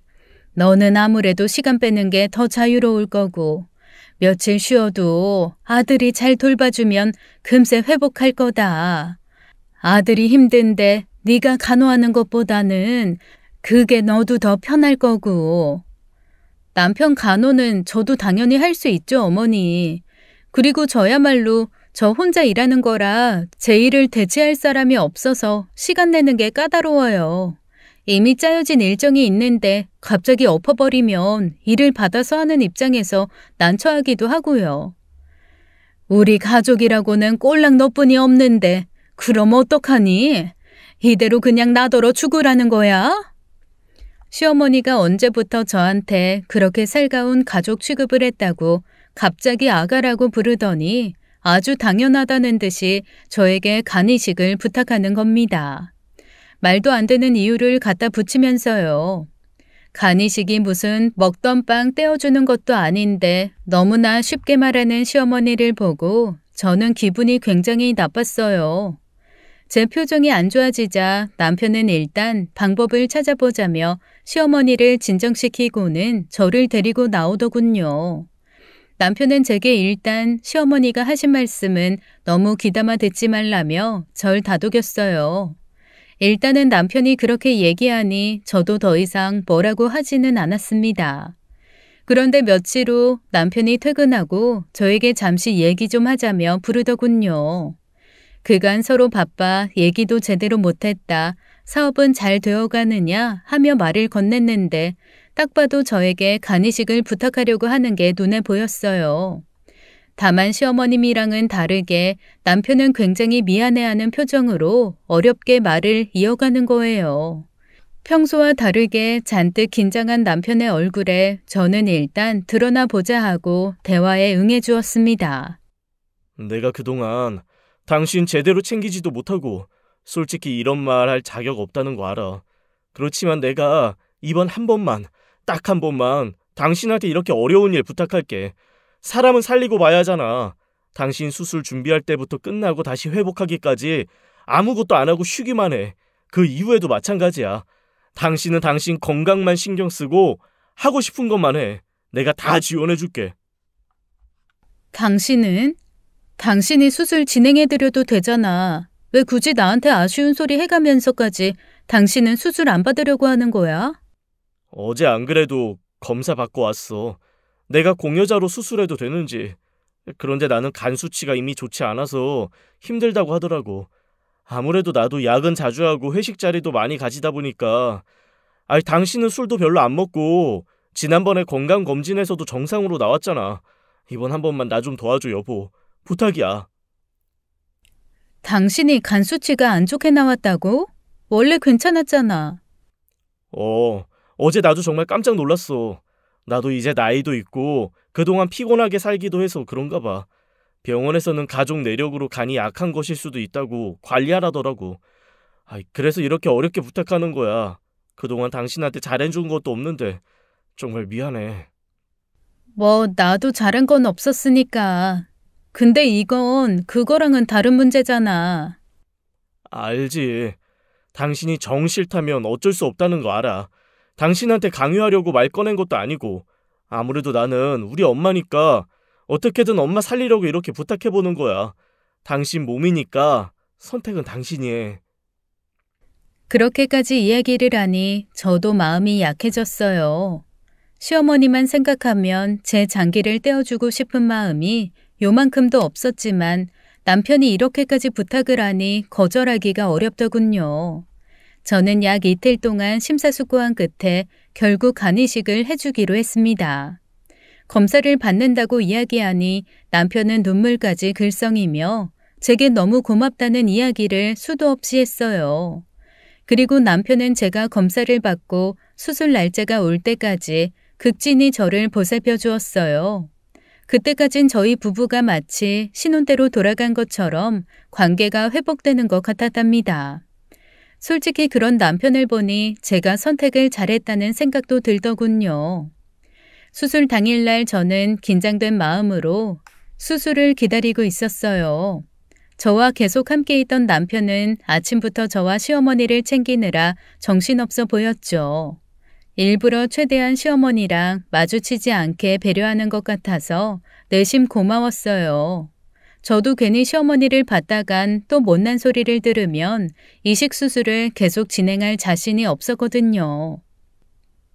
너는 아무래도 시간 빼는 게 더 자유로울 거고 며칠 쉬어도 아들이 잘 돌봐주면 금세 회복할 거다. 아들이 힘든데 네가 간호하는 것보다는 그게 너도 더 편할 거고. 남편 간호는 저도 당연히 할 수 있죠, 어머니. 그리고 저야말로 저 혼자 일하는 거라 제 일을 대체할 사람이 없어서 시간 내는 게 까다로워요. 이미 짜여진 일정이 있는데 갑자기 엎어버리면 일을 받아서 하는 입장에서 난처하기도 하고요. 우리 가족이라고는 꼴랑 너뿐이 없는데 그럼 어떡하니? 이대로 그냥 나더러 죽으라는 거야? 시어머니가 언제부터 저한테 그렇게 살가운 가족 취급을 했다고 갑자기 아가라고 부르더니 아주 당연하다는 듯이 저에게 간이식을 부탁하는 겁니다. 말도 안 되는 이유를 갖다 붙이면서요. 간이식이 무슨 먹던 빵 떼어주는 것도 아닌데 너무나 쉽게 말하는 시어머니를 보고 저는 기분이 굉장히 나빴어요. 제 표정이 안 좋아지자 남편은 일단 방법을 찾아보자며 시어머니를 진정시키고는 저를 데리고 나오더군요. 남편은 제게 일단 시어머니가 하신 말씀은 너무 귀담아 듣지 말라며 절 다독였어요. 일단은 남편이 그렇게 얘기하니 저도 더 이상 뭐라고 하지는 않았습니다. 그런데 며칠 후 남편이 퇴근하고 저에게 잠시 얘기 좀 하자며 부르더군요. 그간 서로 바빠 얘기도 제대로 못했다. 사업은 잘 되어가느냐 하며 말을 건넸는데 딱 봐도 저에게 간이식을 부탁하려고 하는 게 눈에 보였어요. 다만 시어머님이랑은 다르게 남편은 굉장히 미안해하는 표정으로 어렵게 말을 이어가는 거예요. 평소와 다르게 잔뜩 긴장한 남편의 얼굴에 저는 일단 드러나 보자 하고 대화에 응해주었습니다. 내가 그동안 당신 제대로 챙기지도 못하고 솔직히 이런 말 할 자격 없다는 거 알아. 그렇지만 내가 이번 한 번만, 딱 한 번만 당신한테 이렇게 어려운 일 부탁할게. 사람은 살리고 봐야 하잖아. 당신 수술 준비할 때부터 끝나고 다시 회복하기까지 아무것도 안 하고 쉬기만 해. 그 이후에도 마찬가지야. 당신은 당신 건강만 신경 쓰고 하고 싶은 것만 해. 내가 다 지원해줄게. 당신은? 당신이 수술 진행해드려도 되잖아. 왜 굳이 나한테 아쉬운 소리 해가면서까지 당신은 수술 안 받으려고 하는 거야? 어제 안 그래도 검사 받고 왔어. 내가 공여자로 수술해도 되는지. 그런데 나는 간 수치가 이미 좋지 않아서 힘들다고 하더라고. 아무래도 나도 야근 자주 하고 회식 자리도 많이 가지다 보니까. 당신은 술도 별로 안 먹고 지난번에 건강검진에서도 정상으로 나왔잖아. 이번 한 번만 나 좀 도와줘, 여보. 부탁이야. 당신이 간 수치가 안 좋게 나왔다고? 원래 괜찮았잖아. 어제 나도 정말 깜짝 놀랐어. 나도 이제 나이도 있고 그동안 피곤하게 살기도 해서 그런가 봐. 병원에서는 가족 내력으로 간이 약한 것일 수도 있다고 관리하라더라고. 그래서 이렇게 어렵게 부탁하는 거야. 그동안 당신한테 잘해준 것도 없는데 정말 미안해. 뭐 나도 잘한 건 없었으니까. 근데 이건 그거랑은 다른 문제잖아. 알지. 당신이 정 싫다면 어쩔 수 없다는 거 알아. 당신한테 강요하려고 말 꺼낸 것도 아니고 아무래도 나는 우리 엄마니까 어떻게든 엄마 살리려고 이렇게 부탁해보는 거야. 당신 몸이니까 선택은 당신이 해. 그렇게까지 이야기를 하니 저도 마음이 약해졌어요. 시어머니만 생각하면 제 장기를 떼어주고 싶은 마음이 요만큼도 없었지만 남편이 이렇게까지 부탁을 하니 거절하기가 어렵더군요. 저는 약 이틀 동안 심사숙고한 끝에 결국 간이식을 해주기로 했습니다. 검사를 받는다고 이야기하니 남편은 눈물까지 글썽이며 제게 너무 고맙다는 이야기를 수도 없이 했어요. 그리고 남편은 제가 검사를 받고 수술 날짜가 올 때까지 극진히 저를 보살펴 주었어요. 그때까진 저희 부부가 마치 신혼때로 돌아간 것처럼 관계가 회복되는 것 같았답니다. 솔직히 그런 남편을 보니 제가 선택을 잘했다는 생각도 들더군요. 수술 당일날 저는 긴장된 마음으로 수술을 기다리고 있었어요. 저와 계속 함께 있던 남편은 아침부터 저와 시어머니를 챙기느라 정신없어 보였죠. 일부러 최대한 시어머니랑 마주치지 않게 배려하는 것 같아서 내심 고마웠어요. 저도 괜히 시어머니를 봤다간 또 못난 소리를 들으면 이식 수술을 계속 진행할 자신이 없었거든요.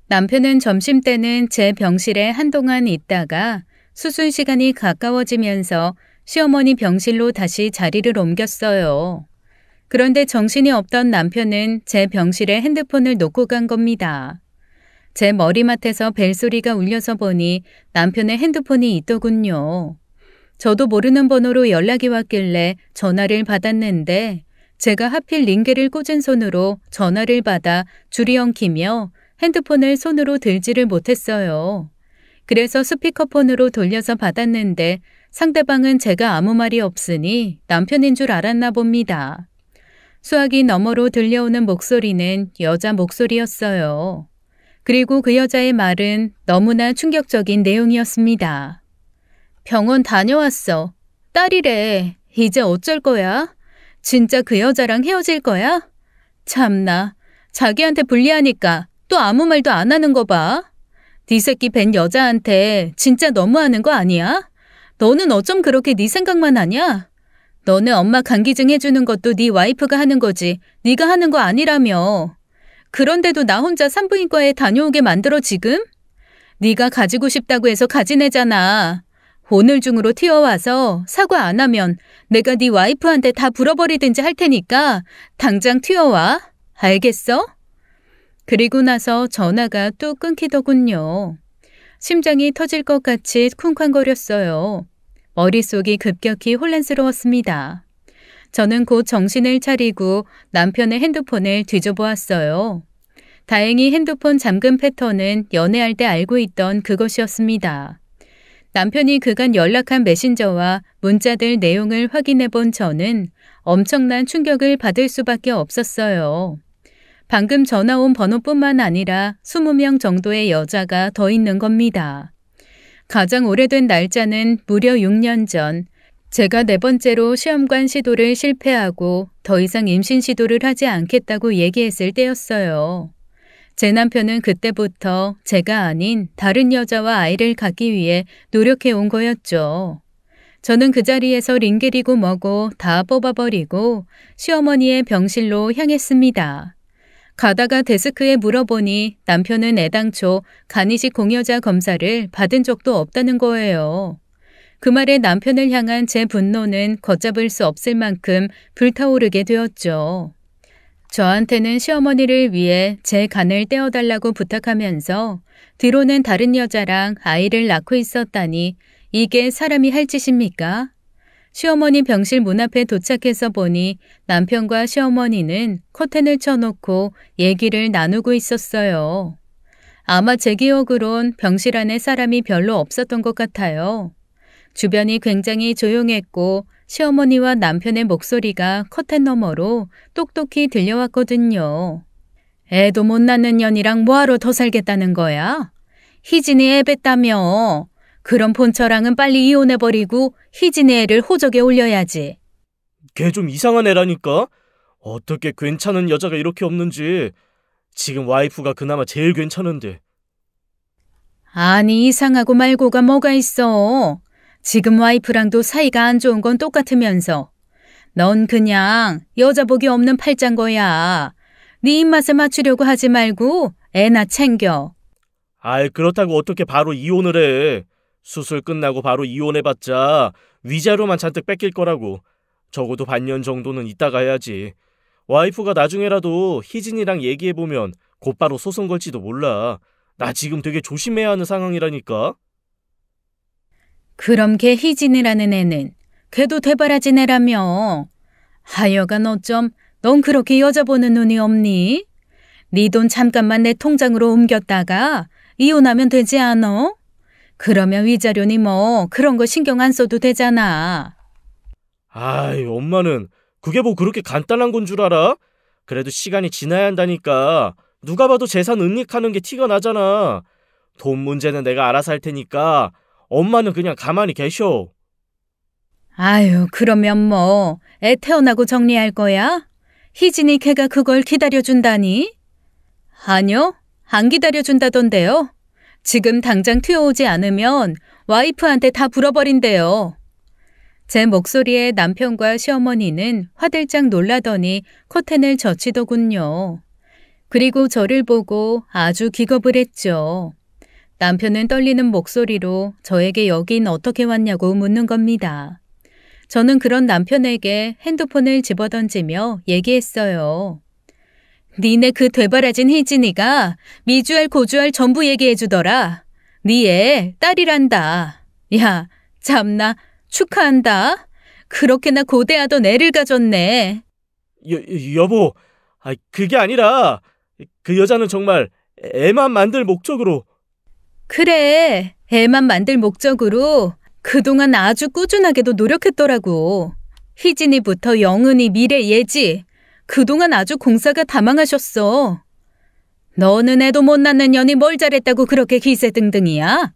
남편은 점심때는 제 병실에 한동안 있다가 수술 시간이 가까워지면서 시어머니 병실로 다시 자리를 옮겼어요. 그런데 정신이 없던 남편은 제 병실에 핸드폰을 놓고 간 겁니다. 제 머리맡에서 벨소리가 울려서 보니 남편의 핸드폰이 있더군요. 저도 모르는 번호로 연락이 왔길래 전화를 받았는데 제가 하필 링게를 꽂은 손으로 전화를 받아 줄이 엉키며 핸드폰을 손으로 들지를 못했어요. 그래서 스피커폰으로 돌려서 받았는데 상대방은 제가 아무 말이 없으니 남편인 줄 알았나 봅니다. 수화기 너머로 들려오는 목소리는 여자 목소리였어요. 그리고 그 여자의 말은 너무나 충격적인 내용이었습니다. 병원 다녀왔어. 딸이래. 이제 어쩔 거야? 진짜 그 여자랑 헤어질 거야? 참나. 자기한테 불리하니까 또 아무 말도 안 하는 거 봐. 네 새끼 뵌 여자한테 진짜 너무하는 거 아니야? 너는 어쩜 그렇게 네 생각만 하냐? 너네 엄마 간기증 해주는 것도 네 와이프가 하는 거지 네가 하는 거 아니라며. 그런데도 나 혼자 산부인과에 다녀오게 만들어 지금? 네가 가지고 싶다고 해서 가진 애잖아. 오늘 중으로 튀어와서 사과 안 하면 내가 네 와이프한테 다 불어버리든지 할 테니까 당장 튀어와. 알겠어? 그리고 나서 전화가 뚝 끊기더군요. 심장이 터질 것 같이 쿵쾅거렸어요. 머릿속이 급격히 혼란스러웠습니다. 저는 곧 정신을 차리고 남편의 핸드폰을 뒤져보았어요. 다행히 핸드폰 잠금 패턴은 연애할 때 알고 있던 그것이었습니다. 남편이 그간 연락한 메신저와 문자들 내용을 확인해 본 저는 엄청난 충격을 받을 수밖에 없었어요. 방금 전화 온 번호뿐만 아니라 20명 정도의 여자가 더 있는 겁니다. 가장 오래된 날짜는 무려 6년 전, 제가 4번째로 시험관 시도를 실패하고 더 이상 임신 시도를 하지 않겠다고 얘기했을 때였어요. 제 남편은 그때부터 제가 아닌 다른 여자와 아이를 갖기 위해 노력해 온 거였죠. 저는 그 자리에서 링겔이고 뭐고 다 뽑아버리고 시어머니의 병실로 향했습니다. 가다가 데스크에 물어보니 남편은 애당초 간이식 공여자 검사를 받은 적도 없다는 거예요. 그 말에 남편을 향한 제 분노는 걷잡을 수 없을 만큼 불타오르게 되었죠. 저한테는 시어머니를 위해 제 간을 떼어달라고 부탁하면서 뒤로는 다른 여자랑 아이를 낳고 있었다니 이게 사람이 할 짓입니까? 시어머니 병실 문 앞에 도착해서 보니 남편과 시어머니는 커튼을 쳐놓고 얘기를 나누고 있었어요. 아마 제 기억으론 병실 안에 사람이 별로 없었던 것 같아요. 주변이 굉장히 조용했고 시어머니와 남편의 목소리가 커튼 너머로 똑똑히 들려왔거든요. 애도 못 낳는 년이랑 뭐하러 더 살겠다는 거야? 희진이 애 뱉다며. 그럼 본처랑은 빨리 이혼해버리고 희진이 애를 호적에 올려야지. 걔 좀 이상한 애라니까? 어떻게 괜찮은 여자가 이렇게 없는지. 지금 와이프가 그나마 제일 괜찮은데. 아니 이상하고 말고가 뭐가 있어. 지금 와이프랑도 사이가 안 좋은 건 똑같으면서. 넌 그냥 여자 복이 없는 팔짱거야. 네 입맛에 맞추려고 하지 말고 애나 챙겨. 아이 그렇다고 어떻게 바로 이혼을 해. 수술 끝나고 바로 이혼해봤자 위자료만 잔뜩 뺏길 거라고. 적어도 반년 정도는 있다가 해야지. 와이프가 나중에라도 희진이랑 얘기해보면 곧바로 소송 걸지도 몰라. 나 지금 되게 조심해야 하는 상황이라니까. 그럼 걔 희진이라는 애는 걔도 대바라진 애라며. 하여간 어쩜 넌 그렇게 여자 보는 눈이 없니? 네 돈 잠깐만 내 통장으로 옮겼다가 이혼하면 되지 않어? 그러면 위자료니 뭐 그런 거 신경 안 써도 되잖아. 아이 엄마는 그게 뭐 그렇게 간단한 건 줄 알아? 그래도 시간이 지나야 한다니까. 누가 봐도 재산 은닉하는 게 티가 나잖아. 돈 문제는 내가 알아서 할 테니까 엄마는 그냥 가만히 계셔. 아유, 그러면 뭐 애 태어나고 정리할 거야? 희진이 걔가 그걸 기다려준다니? 아니요, 안 기다려준다던데요. 지금 당장 튀어오지 않으면 와이프한테 다 불어버린대요. 제 목소리에 남편과 시어머니는 화들짝 놀라더니 커튼을 젖히더군요. 그리고 저를 보고 아주 기겁을 했죠. 남편은 떨리는 목소리로 저에게 여긴 어떻게 왔냐고 묻는 겁니다. 저는 그런 남편에게 핸드폰을 집어던지며 얘기했어요. 니네 그 되바라진 희진이가 미주알 고주알 전부 얘기해주더라. 니 애 딸이란다. 야, 참나 축하한다. 그렇게나 고대하던 애를 가졌네. 여보, 그게 아니라 그 여자는 정말 애만 만들 목적으로. 그래, 애만 만들 목적으로 그동안 아주 꾸준하게도 노력했더라고. 희진이부터 영은이, 미래, 예지. 그동안 아주 공사가 다망하셨어. 너는 애도 못 낳는 년이 뭘 잘했다고 그렇게 기세등등이야?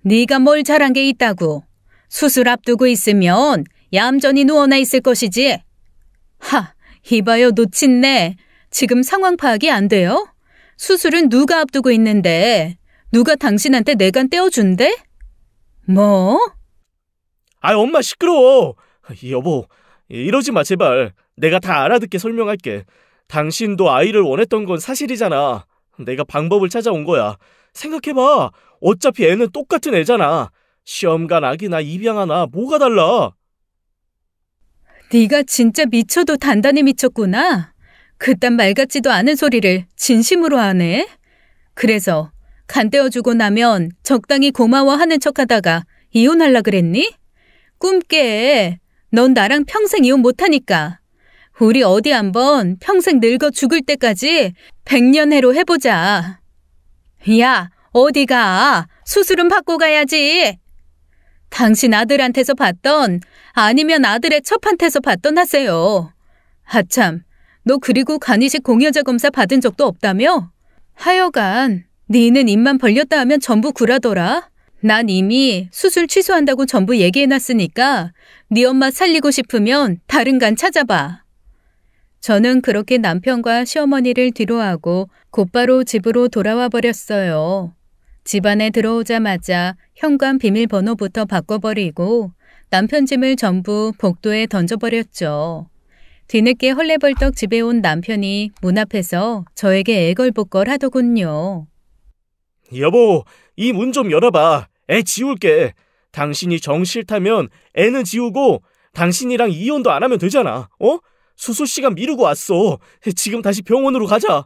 네가 뭘 잘한 게 있다고. 수술 앞두고 있으면 얌전히 누워나 있을 것이지. 하, 이봐요 놓친네. 지금 상황 파악이 안 돼요? 수술은 누가 앞두고 있는데 누가 당신한테 내간 떼어준대? 뭐? 엄마 시끄러워. 여보, 이러지 마 제발. 내가 다 알아듣게 설명할게. 당신도 아이를 원했던 건 사실이잖아. 내가 방법을 찾아온 거야. 생각해봐. 어차피 애는 똑같은 애잖아. 시험관 아기나 입양하나 뭐가 달라? 네가 진짜 미쳐도 단단히 미쳤구나. 그딴 말 같지도 않은 소리를 진심으로 하네. 그래서 간 떼어주고 나면 적당히 고마워하는 척하다가 이혼하려 그랬니? 꿈깨. 넌 나랑 평생 이혼 못하니까. 우리 어디 한번 평생 늙어 죽을 때까지 100년해로 해보자. 야, 어디가? 수술은 받고 가야지. 당신 아들한테서 받던 아니면 아들의 첩한테서 받던 하세요. 하참, 너 그리고 간이식 공여자 검사 받은 적도 없다며? 하여간 니는 입만 벌렸다 하면 전부 구라더라. 난 이미 수술 취소한다고 전부 얘기해놨으니까 네 엄마 살리고 싶으면 다른 간 찾아봐. 저는 그렇게 남편과 시어머니를 뒤로하고 곧바로 집으로 돌아와 버렸어요. 집 안에 들어오자마자 현관 비밀번호부터 바꿔버리고 남편 짐을 전부 복도에 던져버렸죠. 뒤늦게 헐레벌떡 집에 온 남편이 문 앞에서 저에게 애걸복걸 하더군요. 여보, 이 문 좀 열어봐. 애 지울게. 당신이 정 싫다면 애는 지우고 당신이랑 이혼도 안 하면 되잖아. 수술 시간 미루고 왔어. 지금 다시 병원으로 가자.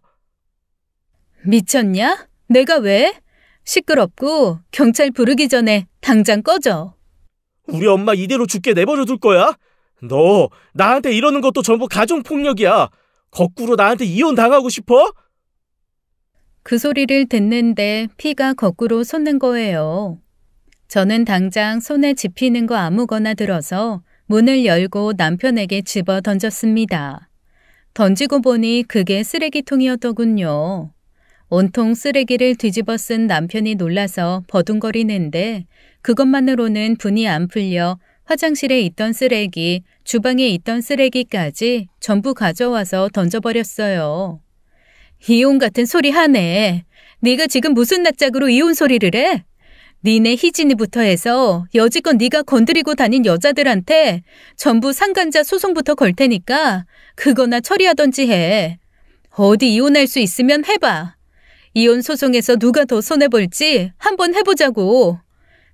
미쳤냐? 내가 왜? 시끄럽고 경찰 부르기 전에 당장 꺼져. 우리 엄마 이대로 죽게 내버려 둘 거야? 너 나한테 이러는 것도 전부 가정폭력이야. 거꾸로 나한테 이혼 당하고 싶어? 그 소리를 듣는데 피가 거꾸로 솟는 거예요. 저는 당장 손에 집히는 거 아무거나 들어서 문을 열고 남편에게 집어 던졌습니다. 던지고 보니 그게 쓰레기통이었더군요. 온통 쓰레기를 뒤집어 쓴 남편이 놀라서 버둥거리는데 그것만으로는 분이 안 풀려 화장실에 있던 쓰레기, 주방에 있던 쓰레기까지 전부 가져와서 던져버렸어요. 이혼 같은 소리 하네. 네가 지금 무슨 낯짝으로 이혼 소리를 해? 니네 희진이부터 해서 여지껏 네가 건드리고 다닌 여자들한테 전부 상간자 소송부터 걸 테니까 그거나 처리하던지 해. 어디 이혼할 수 있으면 해봐. 이혼 소송에서 누가 더 손해볼지 한번 해보자고.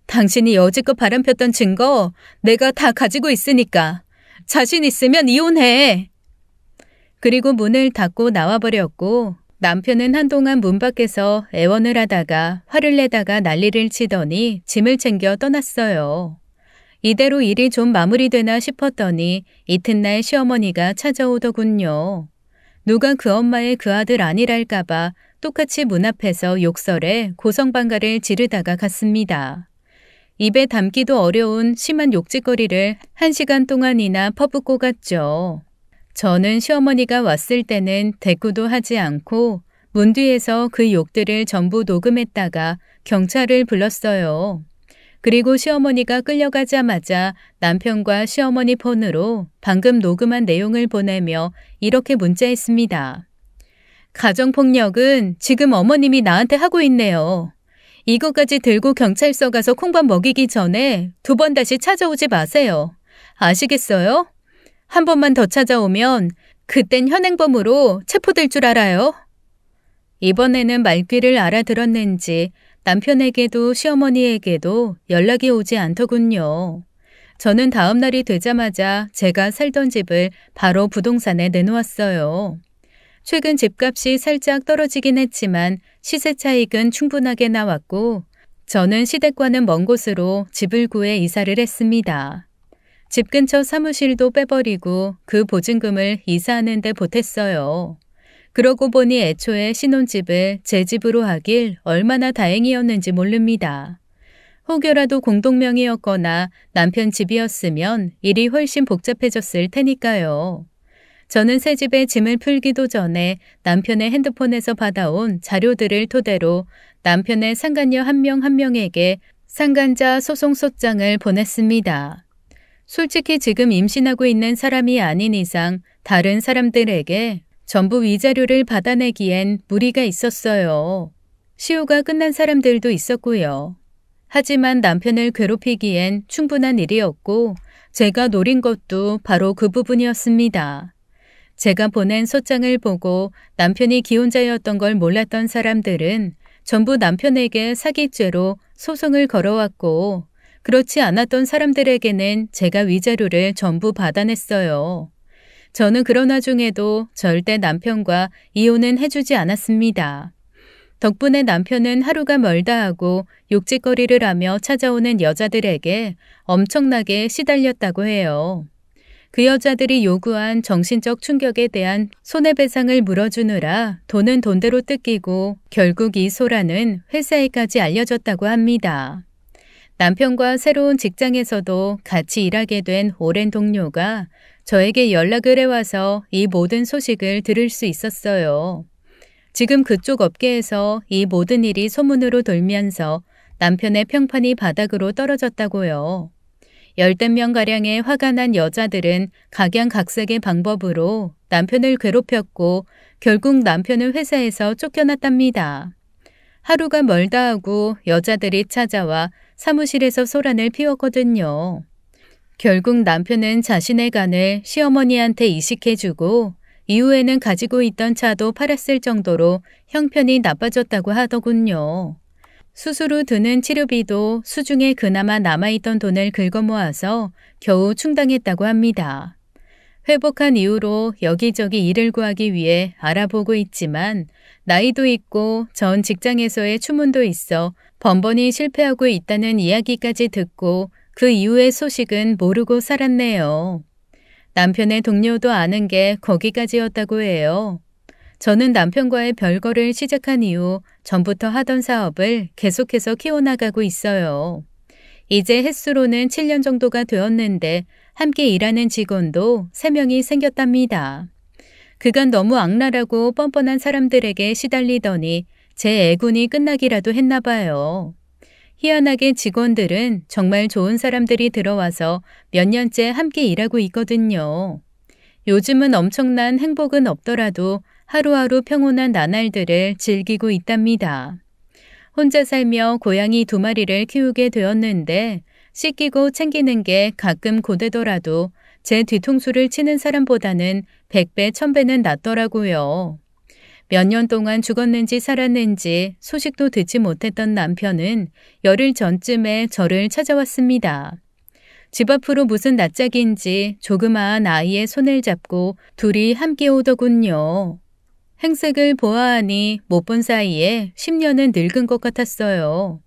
당신이 여지껏 바람폈던 증거 내가 다 가지고 있으니까 자신 있으면 이혼해. 그리고 문을 닫고 나와버렸고 남편은 한동안 문 밖에서 애원을 하다가 화를 내다가 난리를 치더니 짐을 챙겨 떠났어요. 이대로 일이 좀 마무리되나 싶었더니 이튿날 시어머니가 찾아오더군요. 누가 그 엄마의 그 아들 아니랄까봐 똑같이 문 앞에서 욕설에 고성방가를 지르다가 갔습니다. 입에 담기도 어려운 심한 욕짓거리를 1시간 동안이나 퍼붓고 갔죠. 저는 시어머니가 왔을 때는 대꾸도 하지 않고 문 뒤에서 그 욕들을 전부 녹음했다가 경찰을 불렀어요. 그리고 시어머니가 끌려가자마자 남편과 시어머니 폰으로 방금 녹음한 내용을 보내며 이렇게 문자했습니다. 가정폭력은 지금 어머님이 나한테 하고 있네요. 이거까지 들고 경찰서 가서 콩밥 먹이기 전에 2번 다시 찾아오지 마세요. 아시겠어요? 한 번만 더 찾아오면 그땐 현행범으로 체포될 줄 알아요. 이번에는 말귀를 알아들었는지 남편에게도 시어머니에게도 연락이 오지 않더군요. 저는 다음 날이 되자마자 제가 살던 집을 바로 부동산에 내놓았어요. 최근 집값이 살짝 떨어지긴 했지만 시세 차익은 충분하게 나왔고 저는 시댁과는 먼 곳으로 집을 구해 이사를 했습니다. 집 근처 사무실도 빼버리고 그 보증금을 이사하는 데 보탰어요. 그러고 보니 애초에 신혼집을 제 집으로 하길 얼마나 다행이었는지 모릅니다. 혹여라도 공동명의였거나 남편 집이었으면 일이 훨씬 복잡해졌을 테니까요. 저는 새 집에 짐을 풀기도 전에 남편의 핸드폰에서 받아온 자료들을 토대로 남편의 상간녀 한 명 한 명에게 상간자 소송소장을 보냈습니다. 솔직히 지금 임신하고 있는 사람이 아닌 이상 다른 사람들에게 전부 위자료를 받아내기엔 무리가 있었어요. 시효가 끝난 사람들도 있었고요. 하지만 남편을 괴롭히기엔 충분한 일이었고 제가 노린 것도 바로 그 부분이었습니다. 제가 보낸 소장을 보고 남편이 기혼자였던 걸 몰랐던 사람들은 전부 남편에게 사기죄로 소송을 걸어왔고 그렇지 않았던 사람들에게는 제가 위자료를 전부 받아냈어요. 저는 그런 와중에도 절대 남편과 이혼은 해주지 않았습니다. 덕분에 남편은 하루가 멀다 하고 욕짓거리를 하며 찾아오는 여자들에게 엄청나게 시달렸다고 해요. 그 여자들이 요구한 정신적 충격에 대한 손해배상을 물어주느라 돈은 돈대로 뜯기고 결국 이 소란은 회사에까지 알려졌다고 합니다. 남편과 새로운 직장에서도 같이 일하게 된 오랜 동료가 저에게 연락을 해와서 이 모든 소식을 들을 수 있었어요. 지금 그쪽 업계에서 이 모든 일이 소문으로 돌면서 남편의 평판이 바닥으로 떨어졌다고요. 10명 가량의 화가 난 여자들은 각양각색의 방법으로 남편을 괴롭혔고 결국 남편은 회사에서 쫓겨났답니다. 하루가 멀다 하고 여자들이 찾아와 사무실에서 소란을 피웠거든요. 결국 남편은 자신의 간을 시어머니한테 이식해주고 이후에는 가지고 있던 차도 팔았을 정도로 형편이 나빠졌다고 하더군요. 수술 후 드는 치료비도 수중에 그나마 남아있던 돈을 긁어모아서 겨우 충당했다고 합니다. 회복한 이후로 여기저기 일을 구하기 위해 알아보고 있지만 나이도 있고 전 직장에서의 추문도 있어 번번이 실패하고 있다는 이야기까지 듣고 그 이후의 소식은 모르고 살았네요. 남편의 동료도 아는 게 거기까지였다고 해요. 저는 남편과의 별거를 시작한 이후 전부터 하던 사업을 계속해서 키워나가고 있어요. 이제 횟수로는 7년 정도가 되었는데 함께 일하는 직원도 3명이 생겼답니다. 그간 너무 악랄하고 뻔뻔한 사람들에게 시달리더니 제 애군이 끝나기라도 했나 봐요. 희한하게 직원들은 정말 좋은 사람들이 들어와서 몇 년째 함께 일하고 있거든요. 요즘은 엄청난 행복은 없더라도 하루하루 평온한 나날들을 즐기고 있답니다. 혼자 살며 고양이 2마리를 키우게 되었는데 씻기고 챙기는 게 가끔 고되더라도 제 뒤통수를 치는 사람보다는 100배, 1000배는 낫더라고요. 몇 년 동안 죽었는지 살았는지 소식도 듣지 못했던 남편은 열흘 전쯤에 저를 찾아왔습니다. 집 앞으로 무슨 낯짝인지 조그마한 아이의 손을 잡고 둘이 함께 오더군요. 행색을 보아하니 못 본 사이에 10년은 늙은 것 같았어요.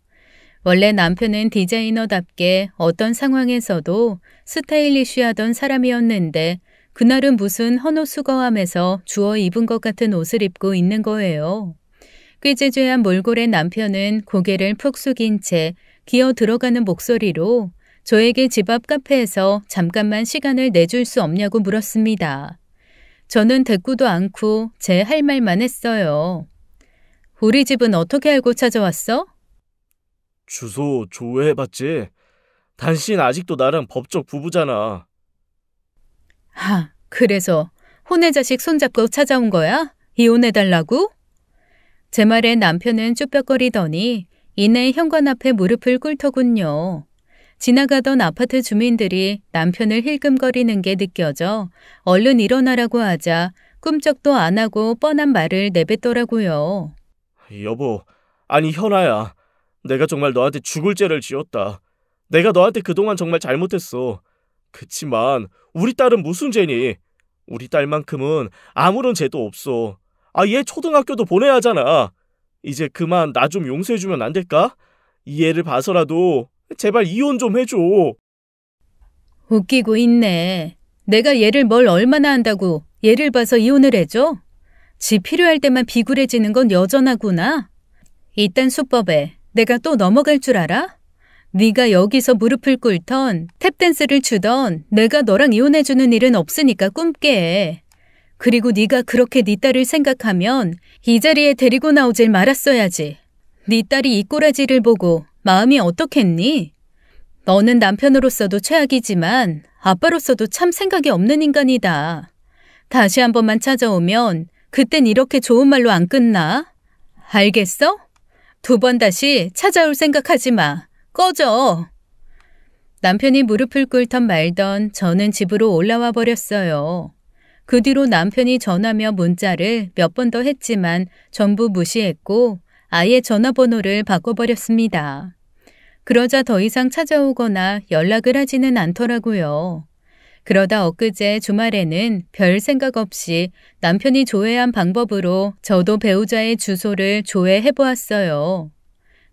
원래 남편은 디자이너답게 어떤 상황에서도 스타일리쉬하던 사람이었는데 그날은 무슨 헌옷수거함에서 주워 입은 것 같은 옷을 입고 있는 거예요. 꾀죄죄한 몰골의 남편은 고개를 푹 숙인 채 기어 들어가는 목소리로 저에게 집 앞 카페에서 잠깐만 시간을 내줄 수 없냐고 물었습니다. 저는 대꾸도 않고 제 할 말만 했어요. 우리 집은 어떻게 알고 찾아왔어? 주소 조회해봤지? 당신 아직도 나랑 법적 부부잖아. 그래서 혼의 자식 손잡고 찾아온 거야? 이혼해달라고? 제 말에 남편은 쭈뼛거리더니 이내 현관 앞에 무릎을 꿇더군요. 지나가던 아파트 주민들이 남편을 힐끔거리는 게 느껴져 얼른 일어나라고 하자 꿈쩍도 안 하고 뻔한 말을 내뱉더라고요. 여보, 아니 현아야. 내가 정말 너한테 죽을 죄를 지었다. 내가 너한테 그동안 정말 잘못했어. 그치만 우리 딸은 무슨 죄니? 우리 딸만큼은 아무런 죄도 없어. 얘 초등학교도 보내야 하잖아. 이제 그만 나 좀 용서해주면 안 될까? 이 애를 봐서라도 제발 이혼 좀 해줘. 웃기고 있네. 내가 얘를 뭘 얼마나 한다고 얘를 봐서 이혼을 해줘? 지 필요할 때만 비굴해지는 건 여전하구나. 이딴 수법에 내가 또 넘어갈 줄 알아? 네가 여기서 무릎을 꿇던 탭댄스를 추던 내가 너랑 이혼해주는 일은 없으니까 꿈깨 해. 그리고 네가 그렇게 네 딸을 생각하면 이 자리에 데리고 나오질 말았어야지. 네 딸이 이 꼬라지를 보고 마음이 어떻겠니? 너는 남편으로서도 최악이지만 아빠로서도 참 생각이 없는 인간이다. 다시 한 번만 찾아오면 그땐 이렇게 좋은 말로 안 끝나. 알겠어? 2번 다시 찾아올 생각하지 마. 꺼져. 남편이 무릎을 꿇던 말던 저는 집으로 올라와 버렸어요. 그 뒤로 남편이 전화며 문자를 몇 번 더 했지만 전부 무시했고 아예 전화번호를 바꿔버렸습니다. 그러자 더 이상 찾아오거나 연락을 하지는 않더라고요. 그러다 엊그제 주말에는 별 생각 없이 남편이 조회한 방법으로 저도 배우자의 주소를 조회해보았어요.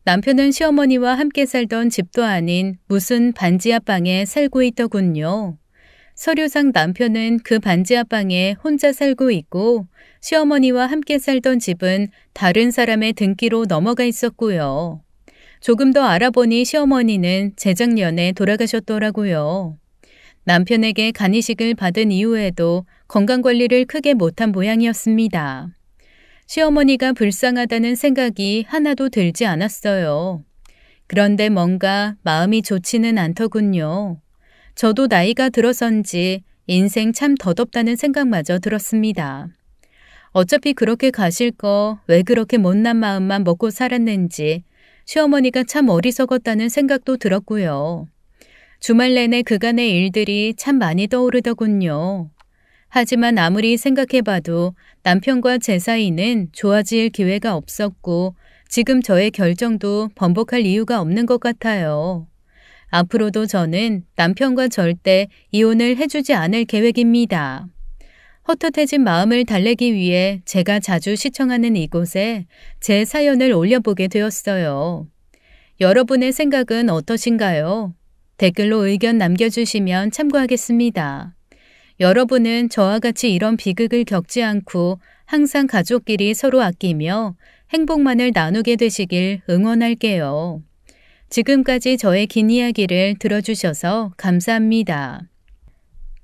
남편은 시어머니와 함께 살던 집도 아닌 무슨 반지 앞방에 살고 있더군요. 서류상 남편은 그 반지 앞방에 혼자 살고 있고 시어머니와 함께 살던 집은 다른 사람의 등기로 넘어가 있었고요. 조금 더 알아보니 시어머니는 재작년에 돌아가셨더라고요. 남편에게 간이식을 받은 이후에도 건강관리를 크게 못한 모양이었습니다. 시어머니가 불쌍하다는 생각이 하나도 들지 않았어요. 그런데 뭔가 마음이 좋지는 않더군요. 저도 나이가 들어선지 인생 참 덧없다는 생각마저 들었습니다. 어차피 그렇게 가실 거 왜 그렇게 못난 마음만 먹고 살았는지 시어머니가 참 어리석었다는 생각도 들었고요. 주말 내내 그간의 일들이 참 많이 떠오르더군요. 하지만 아무리 생각해봐도 남편과 제 사이는 좋아질 기회가 없었고 지금 저의 결정도 번복할 이유가 없는 것 같아요. 앞으로도 저는 남편과 절대 이혼을 해주지 않을 계획입니다. 헛헛해진 마음을 달래기 위해 제가 자주 시청하는 이곳에 제 사연을 올려보게 되었어요. 여러분의 생각은 어떠신가요? 댓글로 의견 남겨주시면 참고하겠습니다. 여러분은 저와 같이 이런 비극을 겪지 않고 항상 가족끼리 서로 아끼며 행복만을 나누게 되시길 응원할게요. 지금까지 저의 긴 이야기를 들어주셔서 감사합니다.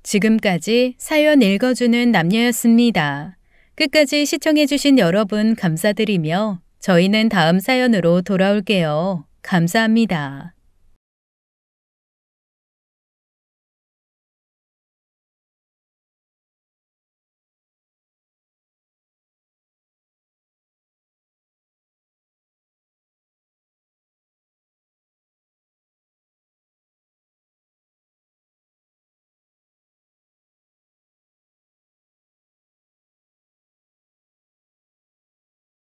지금까지 사연 읽어주는 남녀였습니다. 끝까지 시청해주신 여러분 감사드리며 저희는 다음 사연으로 돌아올게요. 감사합니다.